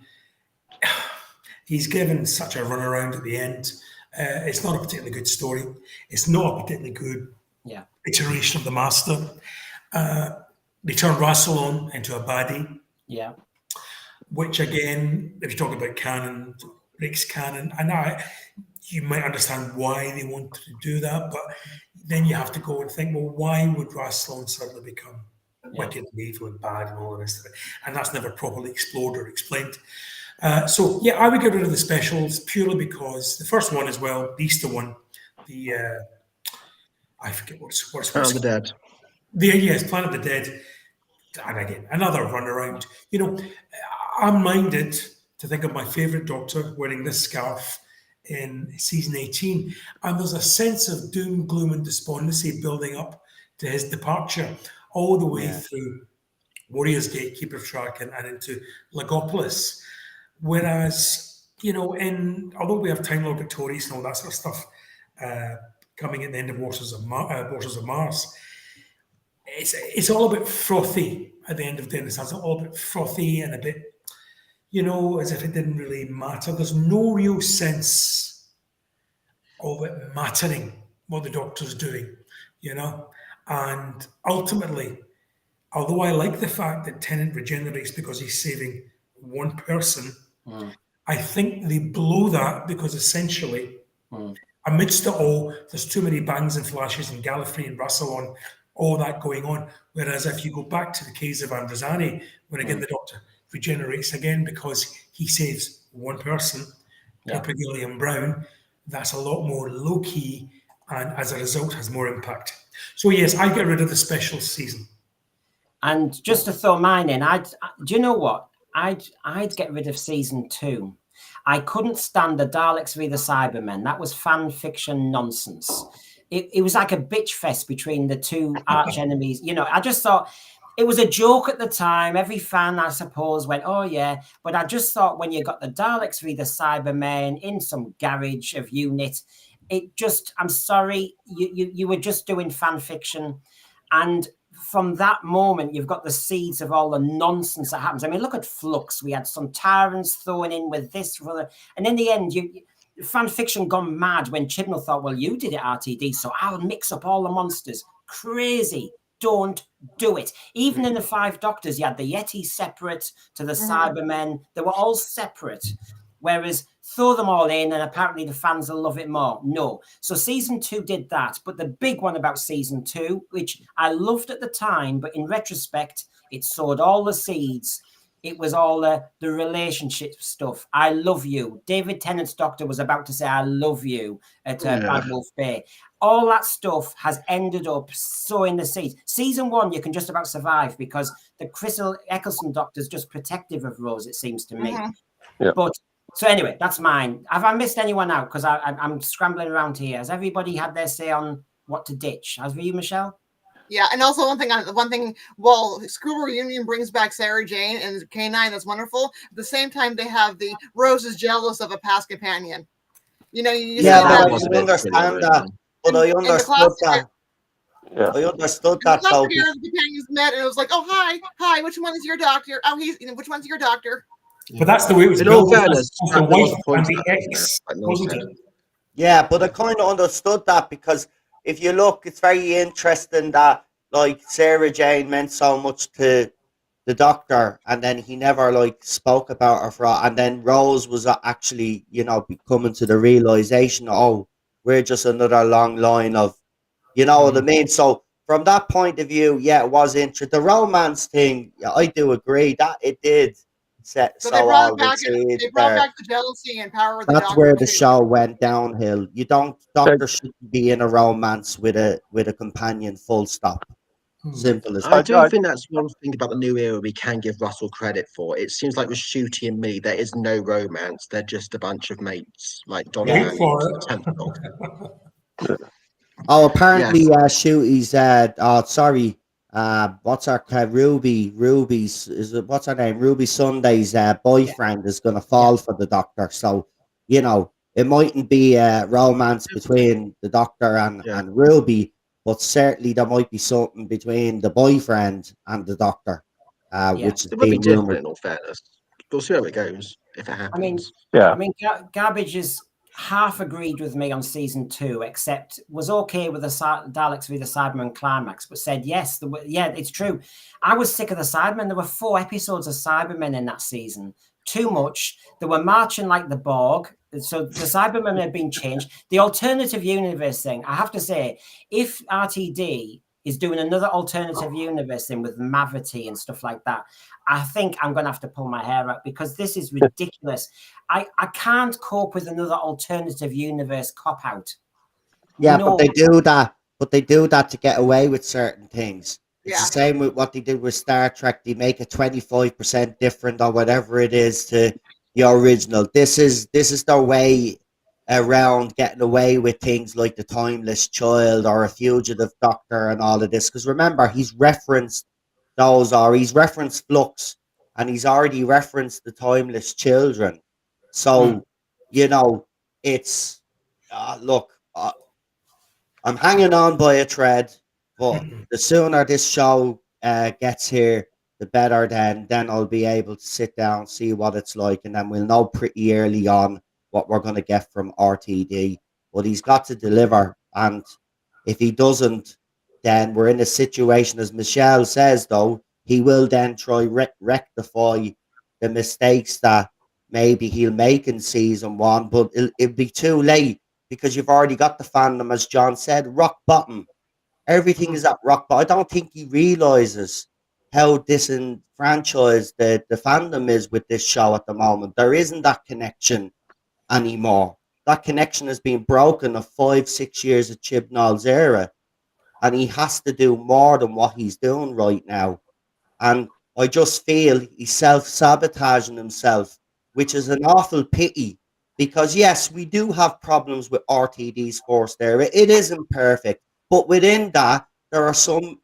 He's given such a runaround at the end. It's not a particularly good story. It's not a particularly good iteration of the Master. They turned Russell on into a baddie. Yeah. Which again, if you talk about canon, Rick's canon, and you might understand why they wanted to do that, but then you have to go and think, well, why would Russell suddenly become wicked and evil and bad and all the rest of it? And that's never properly explored or explained. So yeah, I would get rid of the specials purely because the first one as well, the Easter one, the I forget what's Planet of the Dead. Yes, Planet of the Dead. And again, another runaround. You know, I'm minded to think of my favourite Doctor wearing this scarf in season 18, and there's a sense of doom, gloom, and despondency building up to his departure, all the way through Warrior's Gate, Keeper of Track, and into Legopolis. Whereas, you know, although we have Time Lord Victorious and all that sort of stuff coming at the end of Waters of Mars, it's all a bit frothy at the end of Dennis. It's all a bit frothy and a bit, you know, as if it didn't really matter. There's no real sense of it mattering what the Doctor's doing, you know. And ultimately, although I like the fact that Tennant regenerates because he's saving one person, I think they blow that because essentially, amidst it all, there's too many bangs and flashes and Gallifrey and Russell on, all that going on. Whereas if you go back to the case of Androzani, when again the Doctor regenerates again because he saves one person, Gilliam Brown, that's a lot more low-key and as a result has more impact. So yes, I get rid of the special season. And just to throw mine in, do you know what? I'd get rid of season 2. I couldn't stand the Daleks v the Cybermen. That was fan fiction nonsense. It was like a bitch fest between the two arch enemies. You know, I just thought it was a joke at the time. Every fan, I suppose, went, oh, yeah. But I just thought when you got the Daleks v the Cybermen in some garage of unit, it just, I'm sorry, you were just doing fan fiction. And from that moment, you've got the seeds of all the nonsense that happens. I mean, look at Flux. We had some tyrants thrown in with this, and in the end, fan fiction gone mad when Chibnall thought, well, you did it, RTD, so I'll mix up all the monsters. Crazy. Don't do it. Even in the 5 Doctors, you had the Yeti separate to the Cybermen. They were all separate. Whereas throw them all in and apparently the fans will love it more. No. So season 2 did that. But the big one about season 2, which I loved at the time, but in retrospect, it sowed all the seeds. It was all the relationship stuff. I love you. David Tennant's doctor was about to say, I love you at Bad Wolf Bay. All that stuff has ended up sowing the seeds. Season 1, you can just about survive because the Crystal Eccleston doctor is just protective of Rose, it seems to me. Yeah. But so anyway, that's mine. Have I missed anyone out? Because I'm scrambling around here. Has everybody had their say on what to ditch? Has you, Michelle? Yeah, and also one thing. Well, School Reunion brings back Sarah Jane and K9. That's wonderful. At the same time, they have the Rose is jealous of a past companion. You know, you Yeah, see but that. I understand that. But I understood that. Yeah. I understood In the that though. classic era, the companions met, and it was like, "Oh, hi, which one is your doctor? Oh, which one's your doctor?" But that's the way it was In all built. fairness, The that was wife the point and the of that, ex, like Noel wasn't said. it? Yeah, but I kind of understood that because if you look, it's very interesting that like Sarah Jane meant so much to the doctor, and then he never like spoke about her and then Rose was actually, you know, coming to the realization, oh, we're just another long line of, you know what I mean? So from that point of view, yeah, it was interesting. The romance thing, yeah, I do agree that it did set So they so brought all it the back. seeds They brought there. back the jealousy and power of the That's doctor where the too. show went downhill. You don't, doctor shouldn't be in a romance with a companion. Full stop. Simple as I that. do think that's one thing about the new era we can give Russell credit for. It seems like with Shooty and me, there is no romance. They're just a bunch of mates, like Donna Wait and for the it. 10th Doctor. Oh, apparently, Yes. Shooty's. Oh, sorry. What's our Ruby's? Is it what's her name? Ruby Sunday's boyfriend is gonna fall for the doctor. So, you know, it mightn't be a romance between the doctor Yeah. and Ruby, but certainly there might be something between the boyfriend and the doctor, which is It would be being different rumored. in all fairness. We'll see how it goes, if it I mean, happens. Yeah. I mean, Garbage is half agreed with me on season 2, except was okay with the Daleks v the Cybermen climax, but said yes, yeah, it's true. I was sick of the Cybermen. There were 4 episodes of Cybermen in that season. Too much. They were marching like the Borg. So the Cybermen had been changed. The alternative universe thing, I have to say, if RTD is doing another alternative universe thing with Mavity and stuff like that, I think I'm going to have to pull my hair out because this is ridiculous. I can't cope with another alternative universe cop out. Yeah, No. but they do that. But they do that to get away with certain things. It's Yeah. the same with what they did with Star Trek. They make it 25% different or whatever it is to the original. This is their way around getting away with things like the Timeless Child or a Fugitive Doctor and all of this. Because remember, he's referenced those, or he's referenced Flux, and he's already referenced the Timeless Children. So you know, it's look. I'm hanging on by a thread, but the sooner this show gets here, the better. Then I'll be able to sit down, see what it's like, and then we'll know pretty early on what we're going to get from RTD. But he's got to deliver, and if he doesn't, then we're in a situation, as Michelle says, though, he will then try rectify the mistakes that maybe he'll make in season 1, but it'll be too late because you've already got the fandom, as John said, rock bottom. Everything is at rock bottom. I don't think he realizes how disenfranchised the fandom is with this show at the moment. There isn't that connection anymore. That connection has been broken of 5-6 years of Chibnall's era, and he has to do more than what he's doing right now. And I just feel he's self-sabotaging himself, which is an awful pity because, yes, we do have problems with RTD's first era. It isn't perfect, but within that, there are some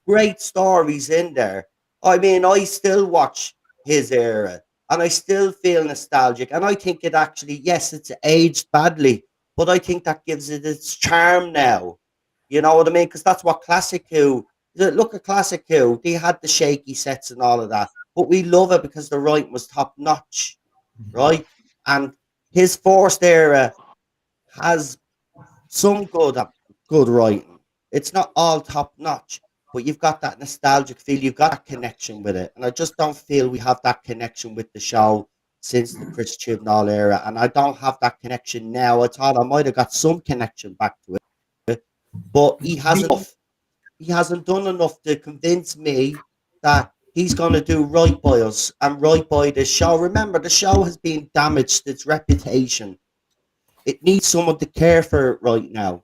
great stories in there. I mean, I still watch his era and I still feel nostalgic. And I think it actually, yes, it's aged badly, but I think that gives it its charm now. You know what I mean? Because that's what Classic Who, look at Classic Who, they had the shaky sets and all of that, but we love it because the writing was top notch, right? And his first era has some good writing. It's not all top notch, but you've got that nostalgic feel. You've got that connection with it, and I just don't feel we have that connection with the show since the Chris Chibnall era, and I don't have that connection now. I thought I might have got some connection back to it, but he hasn't done enough to convince me that he's going to do right by us and right by the show. Remember, the show has been damaged, its reputation. It needs someone to care for it right now,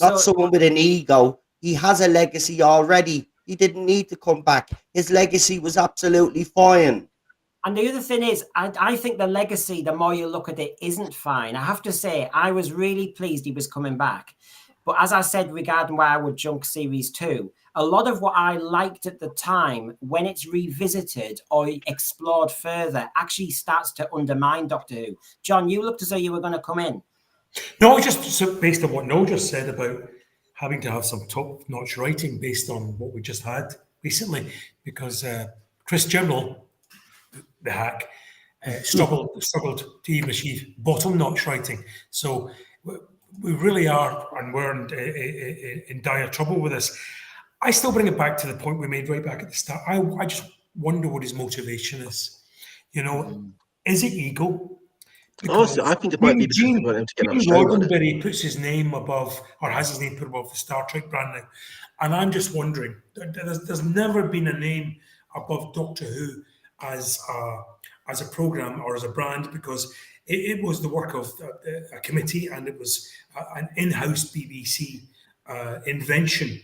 not someone with an ego. He has a legacy already. He didn't need to come back. His legacy was absolutely fine. And the other thing is, I think the legacy, the more you look at it, isn't fine. I have to say, I was really pleased he was coming back. But as I said regarding why I would junk series 2, a lot of what I liked at the time, when it's revisited or explored further, actually starts to undermine Doctor Who. John, you looked as though you were going to come in. No, just based on what Noel just said about having to have some top-notch writing based on what we just had recently, because Chris Chibnall, the hack, struggled to even achieve bottom-notch writing. So we really are, and we're in dire trouble with this. I still bring it back to the point we made right back at the start. I just wonder what his motivation is. You know, is it ego? Honestly, I think it might be because they want him to get on Showrunner. Roddenberry puts his name above, or has his name put above the Star Trek brand now. And I'm just wondering, there's never been a name above Doctor Who as a program or as a brand, because it was the work of a committee, and it was an in-house BBC invention.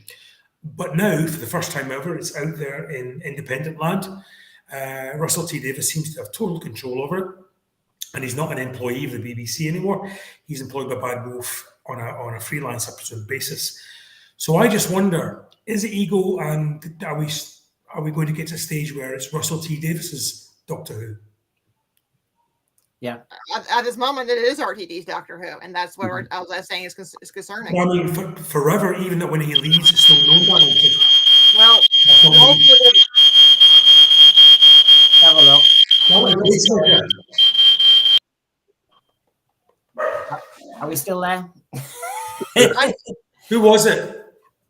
But now, for the first time ever, it's out there in independent land. Russell T Davies seems to have total control over it, and he's not an employee of the BBC anymore. He's employed by Bad Wolf on a freelance episode basis. So I just wonder, is it ego, and are we going to get to a stage where it's Russell T Davies's Doctor Who? Yeah. At this moment, it is RTD's Doctor Who, and that's what I was saying is concerning. Well, I mean, forever, even that when he leaves, it's still known that way. Well, Have a look. Are we still there? Who was it?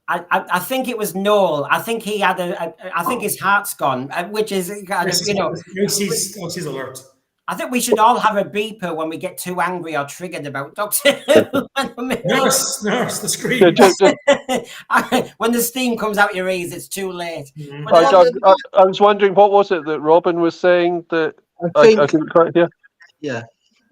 I think it was Noel. I think he had I think his heart's gone, which is kind of, you know. Elsie's alert. I think we should all have a beeper when we get too angry or triggered about Doctor Who. Nurse, the screen. When the steam comes out your ears, it's too late. Mm-hmm. I was wondering, what was it that Robin was saying that I couldn't quite hear? Yeah,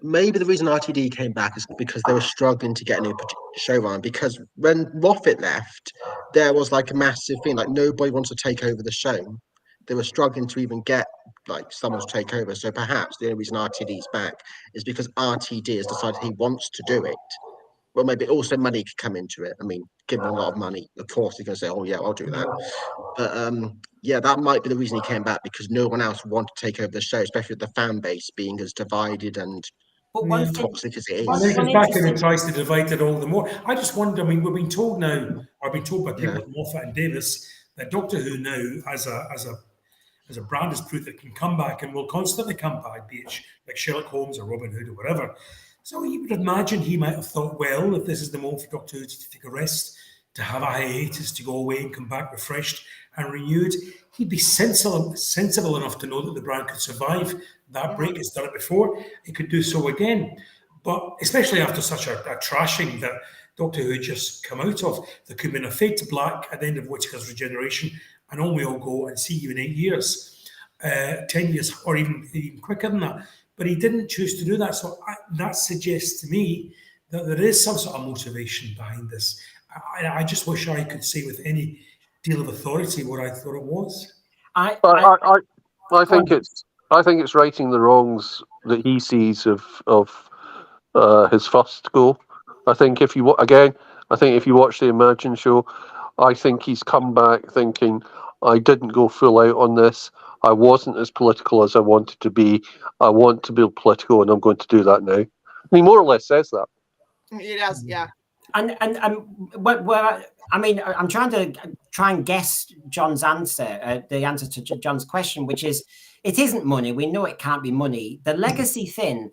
maybe the reason RTD came back is because they were struggling to get a new showrunner. Because when Moffat left, there was like a massive thing, like nobody wants to take over the show. They were struggling to even get like someone to take over. So perhaps the only reason RTD's back is because RTD has decided he wants to do it. Well, maybe also money could come into it. I mean, give him a lot of money, of course he's going to say, "Oh yeah, I'll do that." But yeah, that might be the reason he came back, because no one else wanted to take over the show, especially with the fan base being as divided and toxic as it is. And then he comes back and tries to divide it all the more. I just wonder. I mean, we've been told now, or been told by people like Moffat and Davis, that Doctor Who now, as a brand, has proved that it can come back and will constantly come back, be it like Sherlock Holmes or Robin Hood or whatever. So you would imagine he might have thought, well, if this is the moment for Doctor Who to take a rest, to have a hiatus, to go away and come back refreshed and renewed, he'd be sensible enough to know that the brand could survive that break. It's done it before. It could do so again. But especially after such a trashing that Doctor Who just come out of, there could have been a fade to black at the end of Whittaker's regeneration, and on we all go and see you in 8 years, 10 years, or even quicker than that. But he didn't choose to do that. So that suggests to me that there is some sort of motivation behind this. I just wish I could say with any deal of authority what I thought it was. I think it's righting the wrongs that he sees of his first go. I think if you watch the Imagine show, I think he's come back thinking, I didn't go full out on this. I wasn't as political as I wanted to be. I want to be political, and I'm going to do that now. He more or less says that. He does, yeah. And I mean, I'm trying to guess John's answer, the answer to John's question, which is, it isn't money. We know it can't be money. The legacy thing,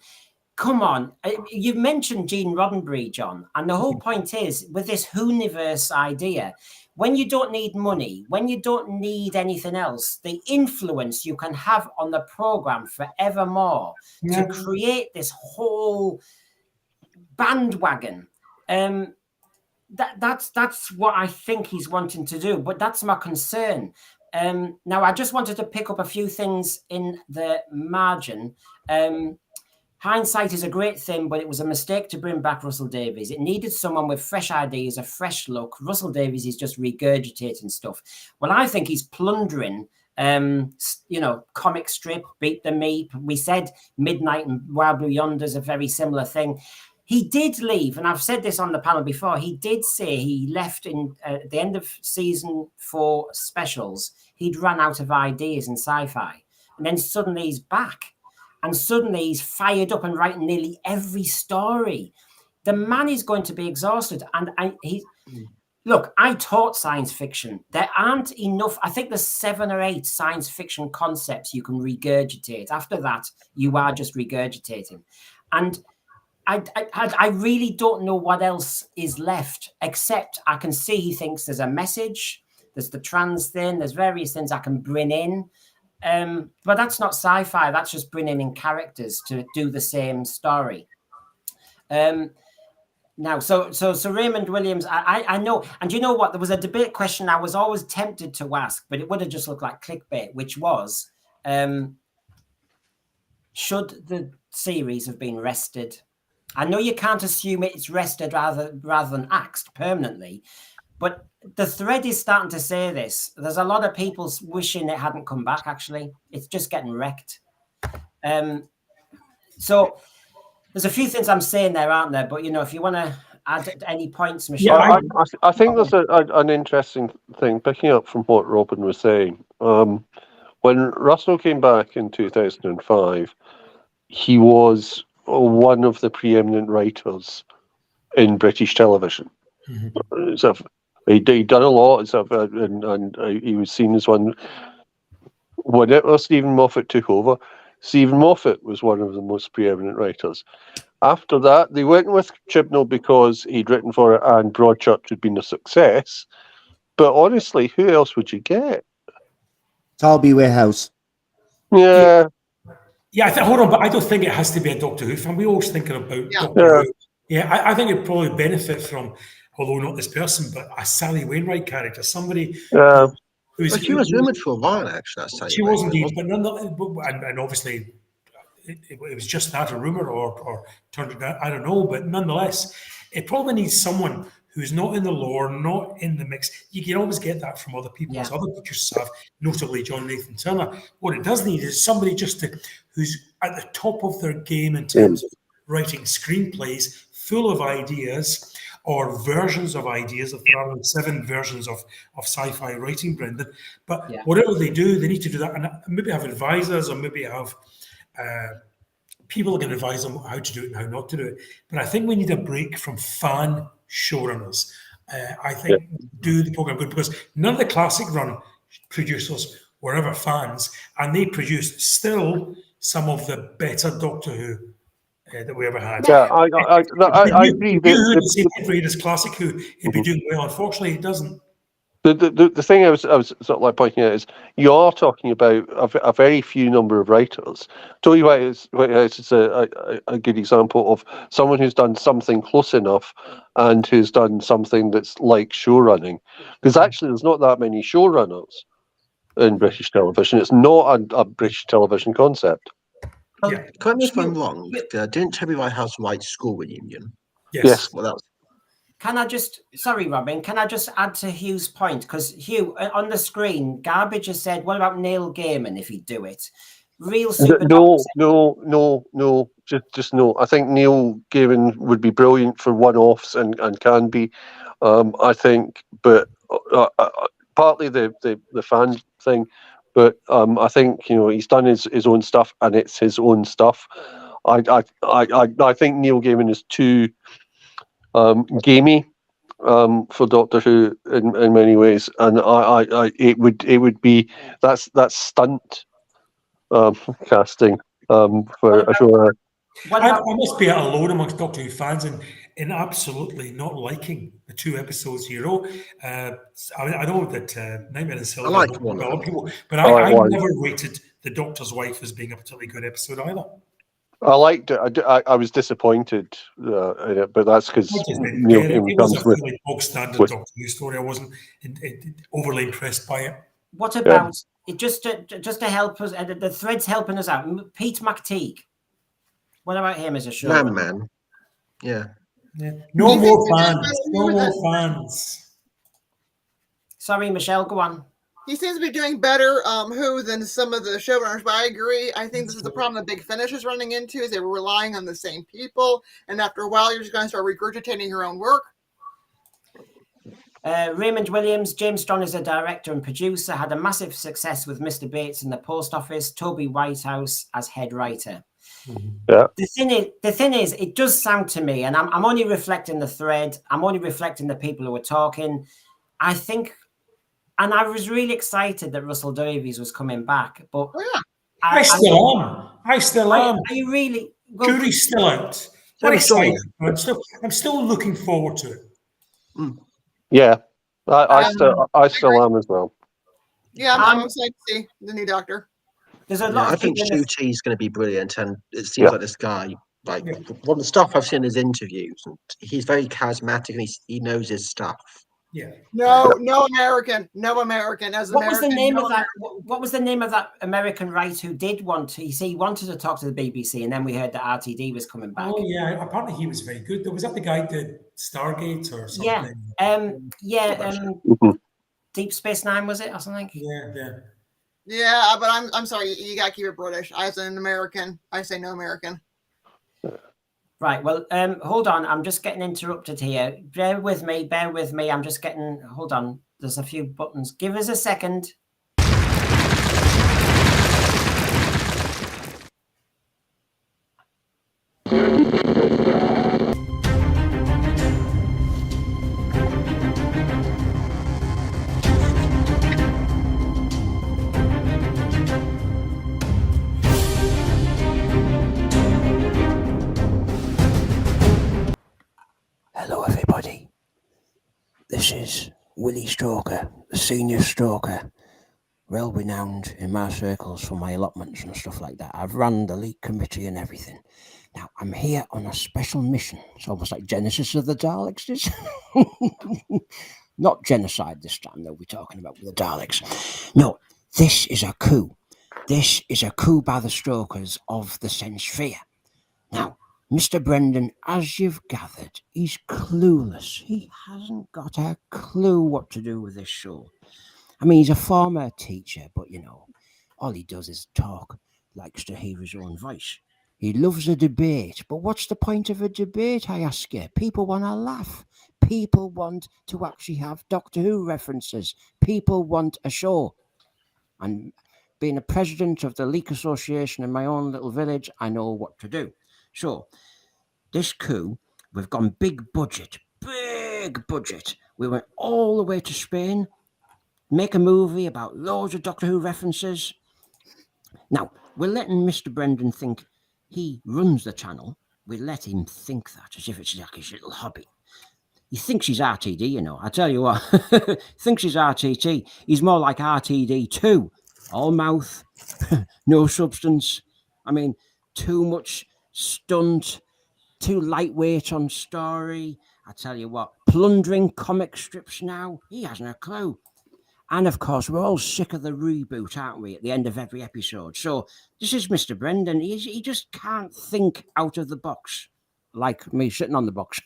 come on. You've mentioned Gene Roddenberry, John, and the whole point is with this Whoniverse idea, when you don't need money, when you don't need anything else, the influence you can have on the program forevermore to create this whole bandwagon. That's what I think he's wanting to do, but that's my concern. Now, I just wanted to pick up a few things in the margin. Hindsight is a great thing, but it was a mistake to bring back Russell Davies. It needed someone with fresh ideas, a fresh look. Russell Davies is just regurgitating stuff. Well, I think he's plundering, comic strip, Beat the Meep. We said Midnight and Wild Blue Yonder is a very similar thing. He did leave, and I've said this on the panel before, he did say he left in at the end of season 4 specials. He'd run out of ideas in sci-fi. And then suddenly he's back. And suddenly he's fired up and writing nearly every story. The man is going to be exhausted. And look, I taught science fiction. There aren't enough. I think there's 7 or 8 science fiction concepts you can regurgitate. After that, you are just regurgitating. And I really don't know what else is left, except I can see he thinks there's a message. There's the trans thing. There's various things I can bring in. But that's not sci-fi. That's just bringing in characters to do the same story. Now, so Raymond Williams, I know, and you know what? There was a debate question I was always tempted to ask, but it would have just looked like clickbait, which was, should the series have been rested? I know you can't assume it's rested rather than axed permanently, but the thread is starting to say this. There's a lot of people wishing it hadn't come back, actually. It's just getting wrecked. So there's a few things I'm saying there, aren't there? But, if you want to add any points, Michelle. Yeah, I think there's an interesting thing, picking up from what Robin was saying. When Russell came back in 2005, he was one of the preeminent writers in British television. Mm-hmm. So he'd done a lot and stuff, and he was seen as one. Whenever Stephen Moffat took over, Stephen Moffat was one of the most preeminent writers. After that, they went with Chibnall because he'd written for it and Broadchurch had been a success. But honestly, who else would you get? Talby Warehouse. Yeah. Yeah, hold on, but I don't think it has to be a Doctor Who fan. We're always thinking about Doctor Who. Yeah, I think it'd probably benefit from, although not this person, but a Sally Wainwright character, somebody she was rumoured for a while, actually. She was indeed, but and obviously it was just that, a rumour or turned it down, I don't know, but nonetheless, it probably needs someone who's not in the lore, not in the mix. You can always get that from other people, as other producers have, notably John Nathan Turner. What it does need is somebody who's at the top of their game in terms of writing screenplays full of ideas or versions of ideas. If there are 7 versions of sci-fi writing, Brendan. But whatever they do, they need to do that, and maybe have advisors, or maybe have people who can advise them how to do it and how not to do it. But I think we need a break from fan showrunners. I think do the program good, because none of the classic run producers were ever fans, and they produced still some of the better Doctor Who that we ever had. Yeah, I agree. As classic Who, he'd be doing well. Unfortunately, he doesn't. The thing I was sort of like pointing out is you are talking about a very few number of writers. Tony Whitehouse is a good example of someone who's done something close enough and who's done something that's like showrunning. Because actually, there's not that many showrunners in British television. It's not a British television concept. Correct me if I'm wrong. Didn't Terry Whitehouse write School Reunion? Yes. Well, that was... Sorry, Robin, can I just add to Hugh's point? Because Hugh, on the screen, Garbage has said, what about Neil Gaiman if he'd do it? No, just no. I think Neil Gaiman would be brilliant for one-offs and can be. I think, but partly the fan thing, but I think he's done his own stuff and it's his own stuff. I think Neil Gaiman is too gamey for Doctor Who in many ways, and it would be that's stunt casting for a show. What I about must be alone amongst Doctor Who fans in absolutely not liking the 2 episodes, you know. I know that Nightmare and Sylvia like a one of lot of them. people, but I like I one. never rated The Doctor's Wife as being a particularly good episode either. I liked it. I was disappointed in it, but that's because I just didn't Neil get it. Gaiman It was comes a with. fairly bog standard with Doctor Who story. I wasn't overly impressed by it. what about it? Just to help us, the thread's helping us out. Pete McTeague. What about him as a showrunner? Man. Yeah. Yeah. No You more think he did fans. better No with more it? fans. Sorry, Michelle, go on. He seems to be doing better Who than some of the showrunners, but I agree. I think this is the problem that Big Finish is running into, is they were relying on the same people, and after a while, you're just going to start regurgitating your own work. Raymond Williams, James Strong is a director and producer, had a massive success with Mr. Bates in the Post Office, Toby Whitehouse as head writer. Yeah. The thing is, it does sound to me, and I'm only reflecting the thread, I'm only reflecting the people who are talking. I think, and I was really excited that Russell Davies was coming back, but Oh, yeah. I still am. I still am. are you really? Well, Jury's still out. Not excited, but I'm still looking forward to it. Yeah, I still am as well. Yeah, I'm excited to see the new Doctor. there's a Yeah, lot I of think people in Shu Chi's going to be brilliant, and it seems Yeah. like this guy, like from the stuff I've seen in his interviews, and he's very charismatic and he knows his stuff. Yeah. No American. As What was American, the name no of that? American. What was the name of that American writer who did want to? He wanted to talk to the BBC, and then we heard that RTD was coming back. Oh yeah, apparently he was very good. Was that the guy that did Stargate or something? Deep Space Nine, was it, or something? Yeah. Yeah, but I'm sorry, you got to keep it British. As an American, I say no American. Right. Well, hold on. I'm just getting interrupted here. Bear with me. I'm just getting. Hold on. There's a few buttons. Give us a second. Hello, everybody. This is Willie Stroker, the senior Stroker, well renowned in my circles for my allotments and stuff like that. I've run the league committee and everything. Now, I'm here on a special mission. It's almost like Genesis of the Daleks is. Not genocide this time, though, we're talking about with the Daleks. No, this is a coup. This is a coup by the Strokers of the Sphere. Now, Mr. Brendan, as you've gathered, he's clueless. He hasn't got a clue what to do with this show. I mean, he's a former teacher, but, you know, all he does is talk, likes to hear his own voice. He loves a debate, but what's the point of a debate, I ask you? People want to laugh. People want to actually have Doctor Who references. People want a show. And being a president of the Leak Association in my own little village, I know what to do. So, this coup, we've gone big budget. We went all the way to Spain, make a movie about loads of Doctor Who references. Now, we're letting Mr. Brendan think he runs the channel. We let him think that as if it's like his little hobby. He thinks he's RTD, you know. I tell you what, thinks he's RTT. He's more like RTD2. All mouth, no substance. I mean, too much stunt, too lightweight on story. I tell you what, plundering comic strips now. He hasn't a clue. And of course, we're all sick of the reboot, aren't we, at the end of every episode? So this is Mr. Brendan. He just can't think out of the box, like me sitting on the box.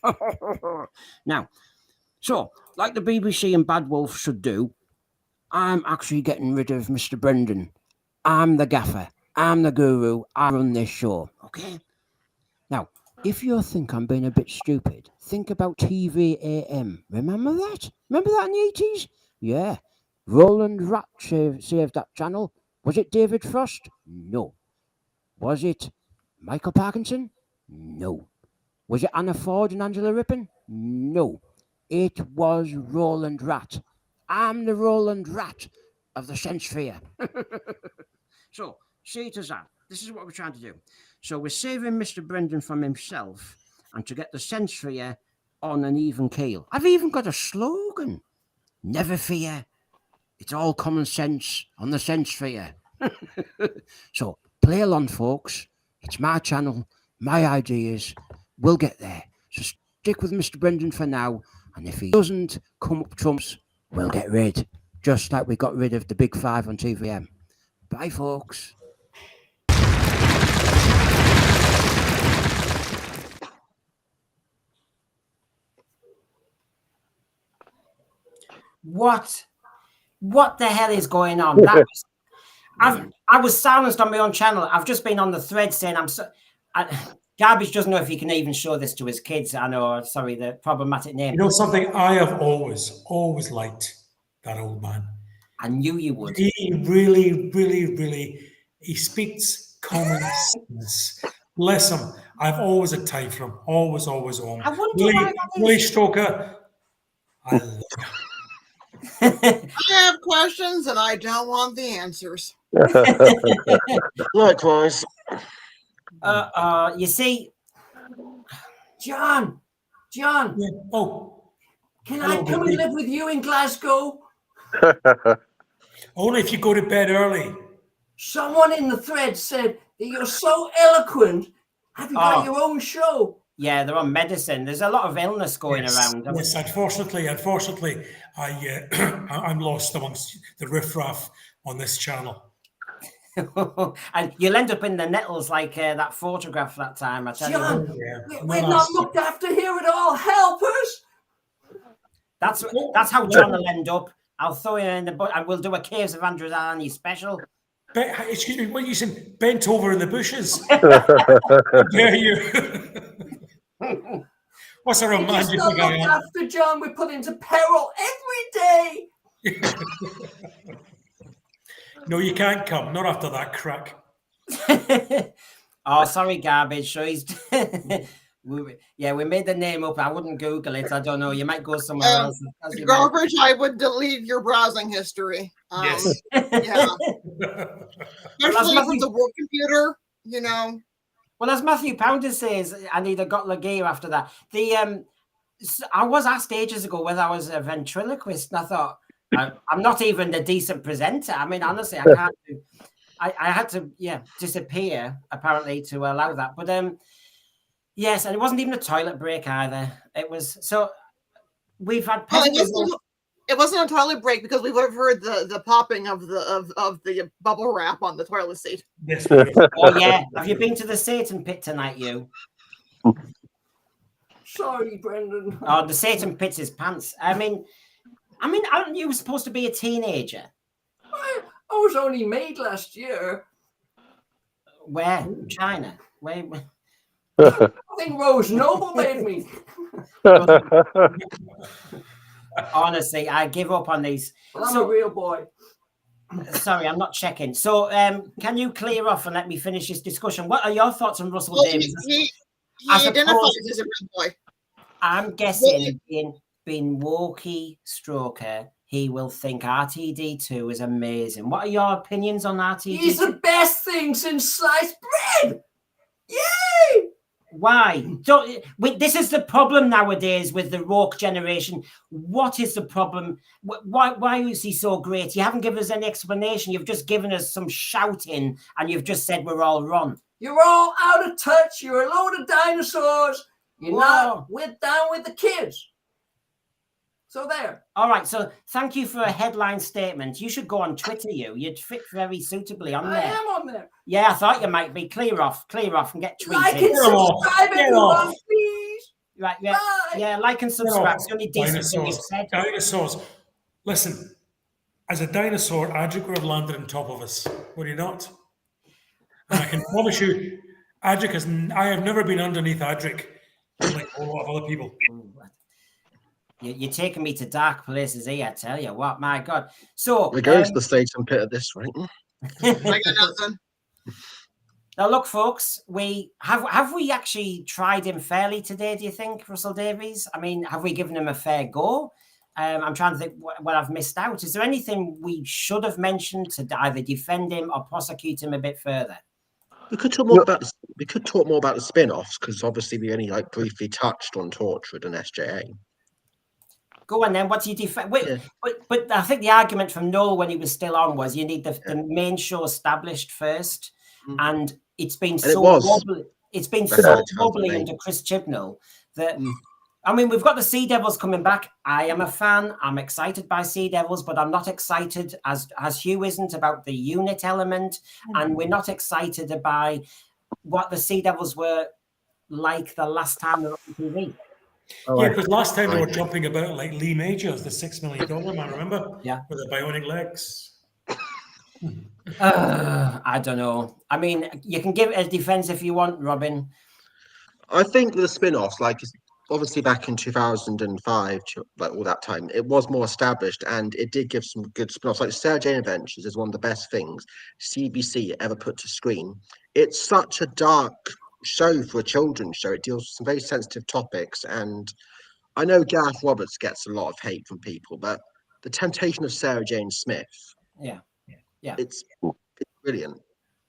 Now, so like the BBC and Bad Wolf should do, I'm actually getting rid of Mr. Brendan. I'm the gaffer. I'm the guru. I run this show. Okay? Now, if you think I'm being a bit stupid, think about TV AM. Remember that? Remember that in the 80s? Yeah. Roland Rat saved that channel. Was it David Frost? No. Was it Michael Parkinson? No. Was it Anna Ford and Angela Rippon? No. It was Roland Rat. I'm the Roland Rat of the Sphere. So, see it as that. This is what we're trying to do. So we're saving Mr. Brendan from himself and to get the sense for you on an even keel. I've even got a slogan. Never fear. It's all common sense on the sense for you. So play along, folks. It's my channel, my ideas. We'll get there. So stick with Mr. Brendan for now. And if he doesn't come up trumps, we'll get rid. Just like we got rid of the Big Five on TVM. Bye, folks. What the hell is going on? That was, I was silenced on my own channel. I've just been on the thread saying Garbage doesn't know if he can even show this to his kids. I know, sorry, the problematic name. You know something? I have always liked that old man. I knew you would. He really, he speaks common sense. Bless him. I've always had time for him. Always on. I wonder why that is. Willie Stroker, I love him. I have questions and I don't want the answers. Likewise. You see, John. Yeah. Oh, Can hello, I come and live with you in Glasgow? only if you go to bed early. Someone in the thread said that you're so eloquent. Have you got your own show? Yeah, they're on medicine. There's a lot of illness going around. Yes, unfortunately, I'm lost amongst the riffraff on this channel. And you'll end up in the nettles like that photograph that time. I tell John, you. Yeah. we're not looked after here at all. Help us! That's how John will end up. I'll throw you in the butt and we'll do a Caves of Androzani special. Excuse me, what are you saying? Bent over in the bushes. Dare you? What's a romantic Not guy? looked after, John. We're put into peril every day. No, you can't come. Not after that crack. Oh, sorry, Garbage. So he's... we made the name up. I wouldn't Google it. I don't know. You might go somewhere else. Garbage, I would delete your browsing history. Yes. Yeah. Especially with the work computer, you know. Well, as Matthew Pounder says, I need a Gotla gear after that. I was asked ages ago whether I was a ventriloquist, and I thought, I'm not even a decent presenter. I mean, honestly, I can't do... I had to, disappear, apparently, to allow that. But, yes, and it wasn't even a toilet break either. It was... So, we've had... It wasn't a toilet break because we would have heard the popping of the bubble wrap on the toilet seat. Yes. Oh, yeah. Have you been to the Satan pit tonight, you? Sorry, Brendan. Oh, the Satan pit's his pants. I mean, aren't you supposed to be a teenager? I was only made last year. Where? China? Where? I think Rose Noble made me. Honestly, I give up on these. Well, I'm a real boy. Sorry, I'm not checking. So, can you clear off and let me finish this discussion? What are your thoughts on Russell Davies? He identifies as a real boy. I'm guessing being Willie Stroker, he will think RTD2 is amazing. What are your opinions on RTD2? He's the best thing since sliced bread. Yay! Why? This is the problem nowadays with the woke generation. What is the problem? Why is he so great? You haven't given us any explanation. You've just given us some shouting and you've just said we're all wrong. You're all out of touch. You're a load of dinosaurs. You're not down with the kids. So there. All right. So thank you for a headline statement. You should go on Twitter, You'd fit very suitably on there. I am on there. Yeah, I thought you might be. Clear off and get tweeted. Like and subscribe, everyone, please. Right, yeah. Bye. Yeah, like and subscribe. It's the only decent thing you've said. Dinosaurs. Listen, as a dinosaur, Adric would have landed on top of us. Would he not? And I can promise you, I have never been underneath Adric, like a lot of other people. You're taking me to dark places here, I tell you what. My God. So we're going to the Satan pit at this rate. I got nothing. Now, look, folks, have we actually tried him fairly today, do you think, Russell Davies? I mean, have we given him a fair go? I'm trying to think what I've missed out. Is there anything we should have mentioned to either defend him or prosecute him a bit further? We could talk more about We could talk more about the spin-offs because obviously we only like briefly touched on Torchwood and SJA. Go on then. What's your defense? Yeah. But I think the argument from Noel when he was still on was you need the main show established first, and it's been wobbly. It's been so wobbly under Chris Chibnall that. I mean, we've got the Sea Devils coming back. I am a fan. I'm excited by Sea Devils, but I'm not excited, as Hugh isn't, about the unit element. And we're not excited by what the Sea Devils were like the last time they were on TV. Yeah, because last time they were jumping about like Lee Majors, the $6 million man, remember? Yeah. With the bionic legs. I don't know. I mean, you can give it a defense if you want, Robin. I think the spin-offs, like obviously back in 2005, like all that time, it was more established and it did give some good spin-offs. Like Sarah Jane Adventures is one of the best things CBC ever put to screen. It's such a dark show for a children's show. It deals with some very sensitive topics, and I know Gareth Roberts gets a lot of hate from people, but The Temptation of Sarah Jane Smith, it's brilliant.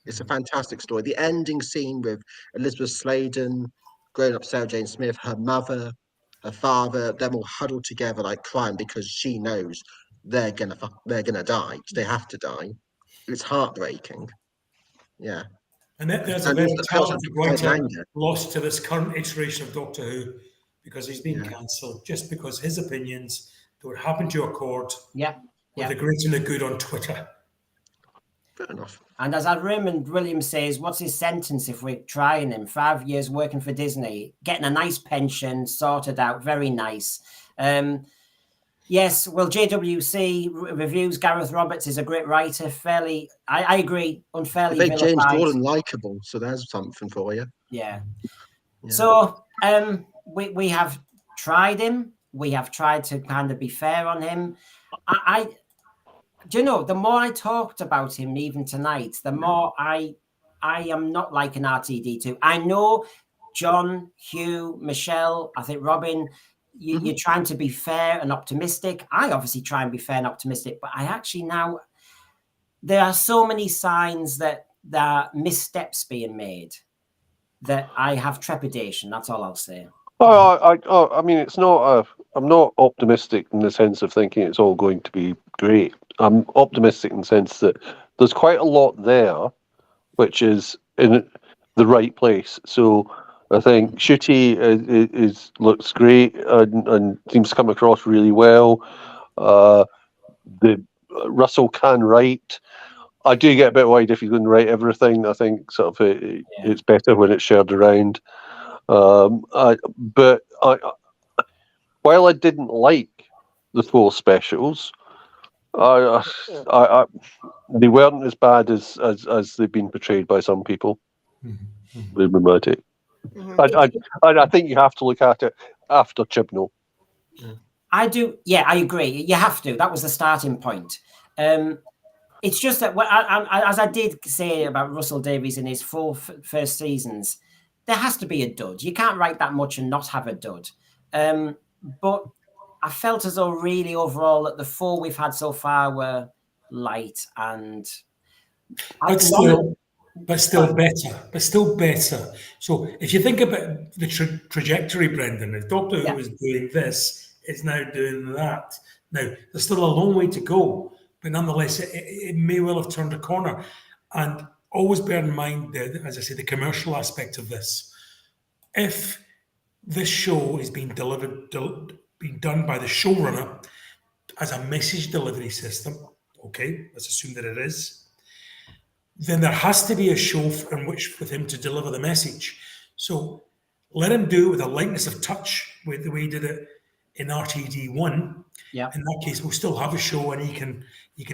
It's a fantastic story. The ending scene with Elizabeth Sladen, grown up Sarah Jane Smith, her mother, her father, them all huddled together like crying because she knows they're gonna die. They have to die. It's heartbreaking. Yeah. And there's a very talented writer lost to this current iteration of Doctor Who because he's been cancelled just because his opinions don't happen to accord with the great and the good on Twitter. Fair enough. And as Raymond Williams says, what's his sentence if we're trying him? 5 years working for Disney, getting a nice pension, sorted out, very nice. Yes, well, JWC reviews Gareth Roberts is a great writer. I agree, unfairly vilified. James Gordon likable, so there's something for you. Yeah. So we have tried him. We have tried to kind of be fair on him. Do you know, the more I talked about him even tonight, the more I am not like an RTD2. I know John, Hugh, Michelle, I think Robin, you're trying to be fair and optimistic. I obviously try and be fair and optimistic, but I actually now, there are so many signs that there are missteps being made that I have trepidation. That's all I'll say. I mean, it's not I'm not optimistic in the sense of thinking it's all going to be great. I'm optimistic in the sense that there's quite a lot there, which is in the right place. So I think Shooty looks great and seems to come across really well. The Russell can write. I do get a bit worried if he's going to write everything. I think sort of it's better when it's shared around. But while I didn't like the 4 specials, they weren't as bad as they've been portrayed by some people. Would be my take. I think you have to look at it after Chibnall. I do. Yeah, I agree. You have to. That was the starting point. It's just that, as I did say about Russell Davies in his first seasons, there has to be a dud. You can't write that much and not have a dud. But I felt as though really overall that the 4 we've had so far were light and... But still better. So if you think about the trajectory, Brendan, if Doctor Who was doing this, it's now doing that. Now, there's still a long way to go, but nonetheless, it may well have turned a corner. And always bear in mind, as I say, the commercial aspect of this. If this show is being done by the showrunner as a message delivery system, okay, let's assume that it is, then there has to be a show with him to deliver the message. So let him do it with a lightness of touch, with the way he did it in RTD1. Yeah. In that case, we'll still have a show, and he can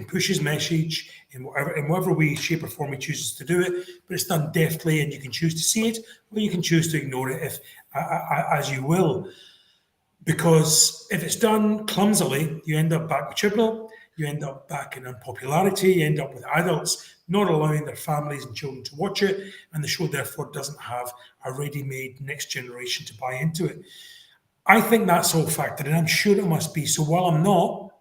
push his message in whatever way, shape, or form he chooses to do it. But it's done deftly, and you can choose to see it, or you can choose to ignore it as you will. Because if it's done clumsily, you end up back with Chibnall, you end up back in unpopularity, you end up with adults not allowing their families and children to watch it, and the show therefore doesn't have a ready-made next generation to buy into it. I think that's all factored in. I'm sure it must be. So while I'm not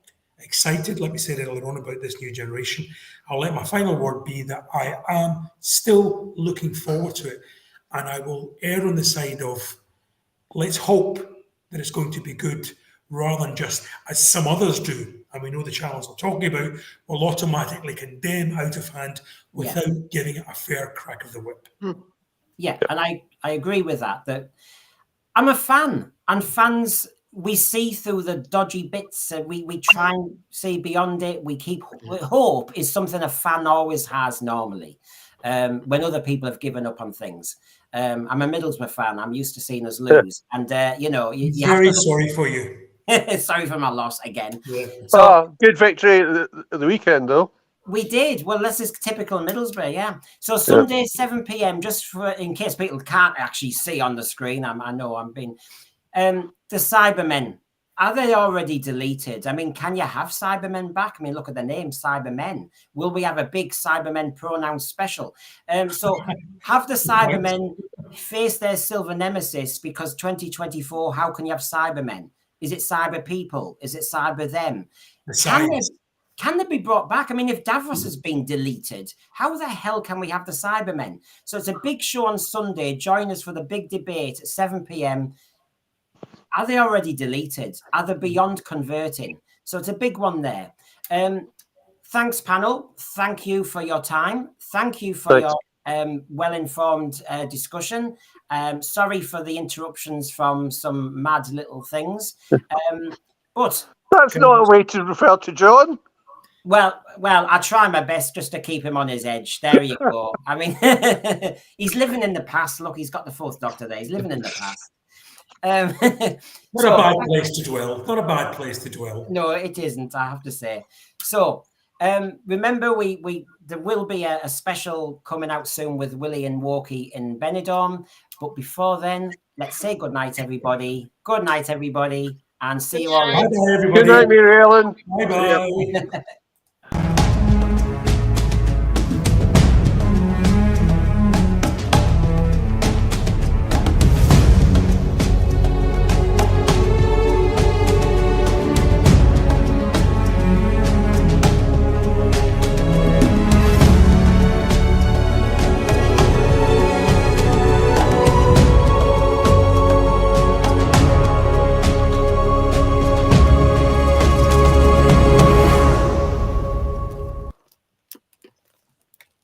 excited, like we said earlier on, about this new generation, I'll let my final word be that I am still looking forward to it. and I will err on the side of let's hope that it's going to be good rather than just as some others do. And we know the channels we're talking about will automatically condemn out of hand without giving it a fair crack of the whip. Yeah, and I agree with that. That I'm a fan, and fans, we see through the dodgy bits. We try and see beyond it. We keep hope is something a fan always has normally. When other people have given up on things. I'm a Middlesbrough fan. I'm used to seeing us lose, and you Very sorry for you. sorry for my loss again. Yeah. So good victory at the weekend, though. we did. Well, this is typical Middlesbrough, yeah. So Sunday, 7 p.m. Just for in case people can't actually see on the screen. I know I'm being. The Cybermen, are they already deleted? I mean, can you have Cybermen back? I mean, look at the name, Cybermen. Will we have a big Cybermen pronoun special? So have the Cybermen face their silver nemesis, because 2024, how can you have Cybermen? Is it cyber people? Is it cyber them? Can they be brought back? I mean, if Davros has been deleted, how the hell can we have the Cybermen? So it's a big show on Sunday. Join us for the big debate at 7 p.m. Are they already deleted? Are they beyond converting? So it's a big one there. Thanks, panel. Thank you for your time. Thank you for your well-informed discussion. Sorry for the interruptions from some mad little things. But that's not a way to refer to John. Well, I try my best just to keep him on his edge. There you go. I mean, he's living in the past. Look, he's got the fourth Doctor there. He's living in the past. Not a bad place to dwell. Not a bad place to dwell. No, it isn't, I have to say. So remember, there will be a special coming out soon with Willie and Walkie in Benidorm. But before then, let's say good night, everybody. Good night, everybody, and see you all later. Bye, everybody. Good night, Mary Ellen. Bye-bye.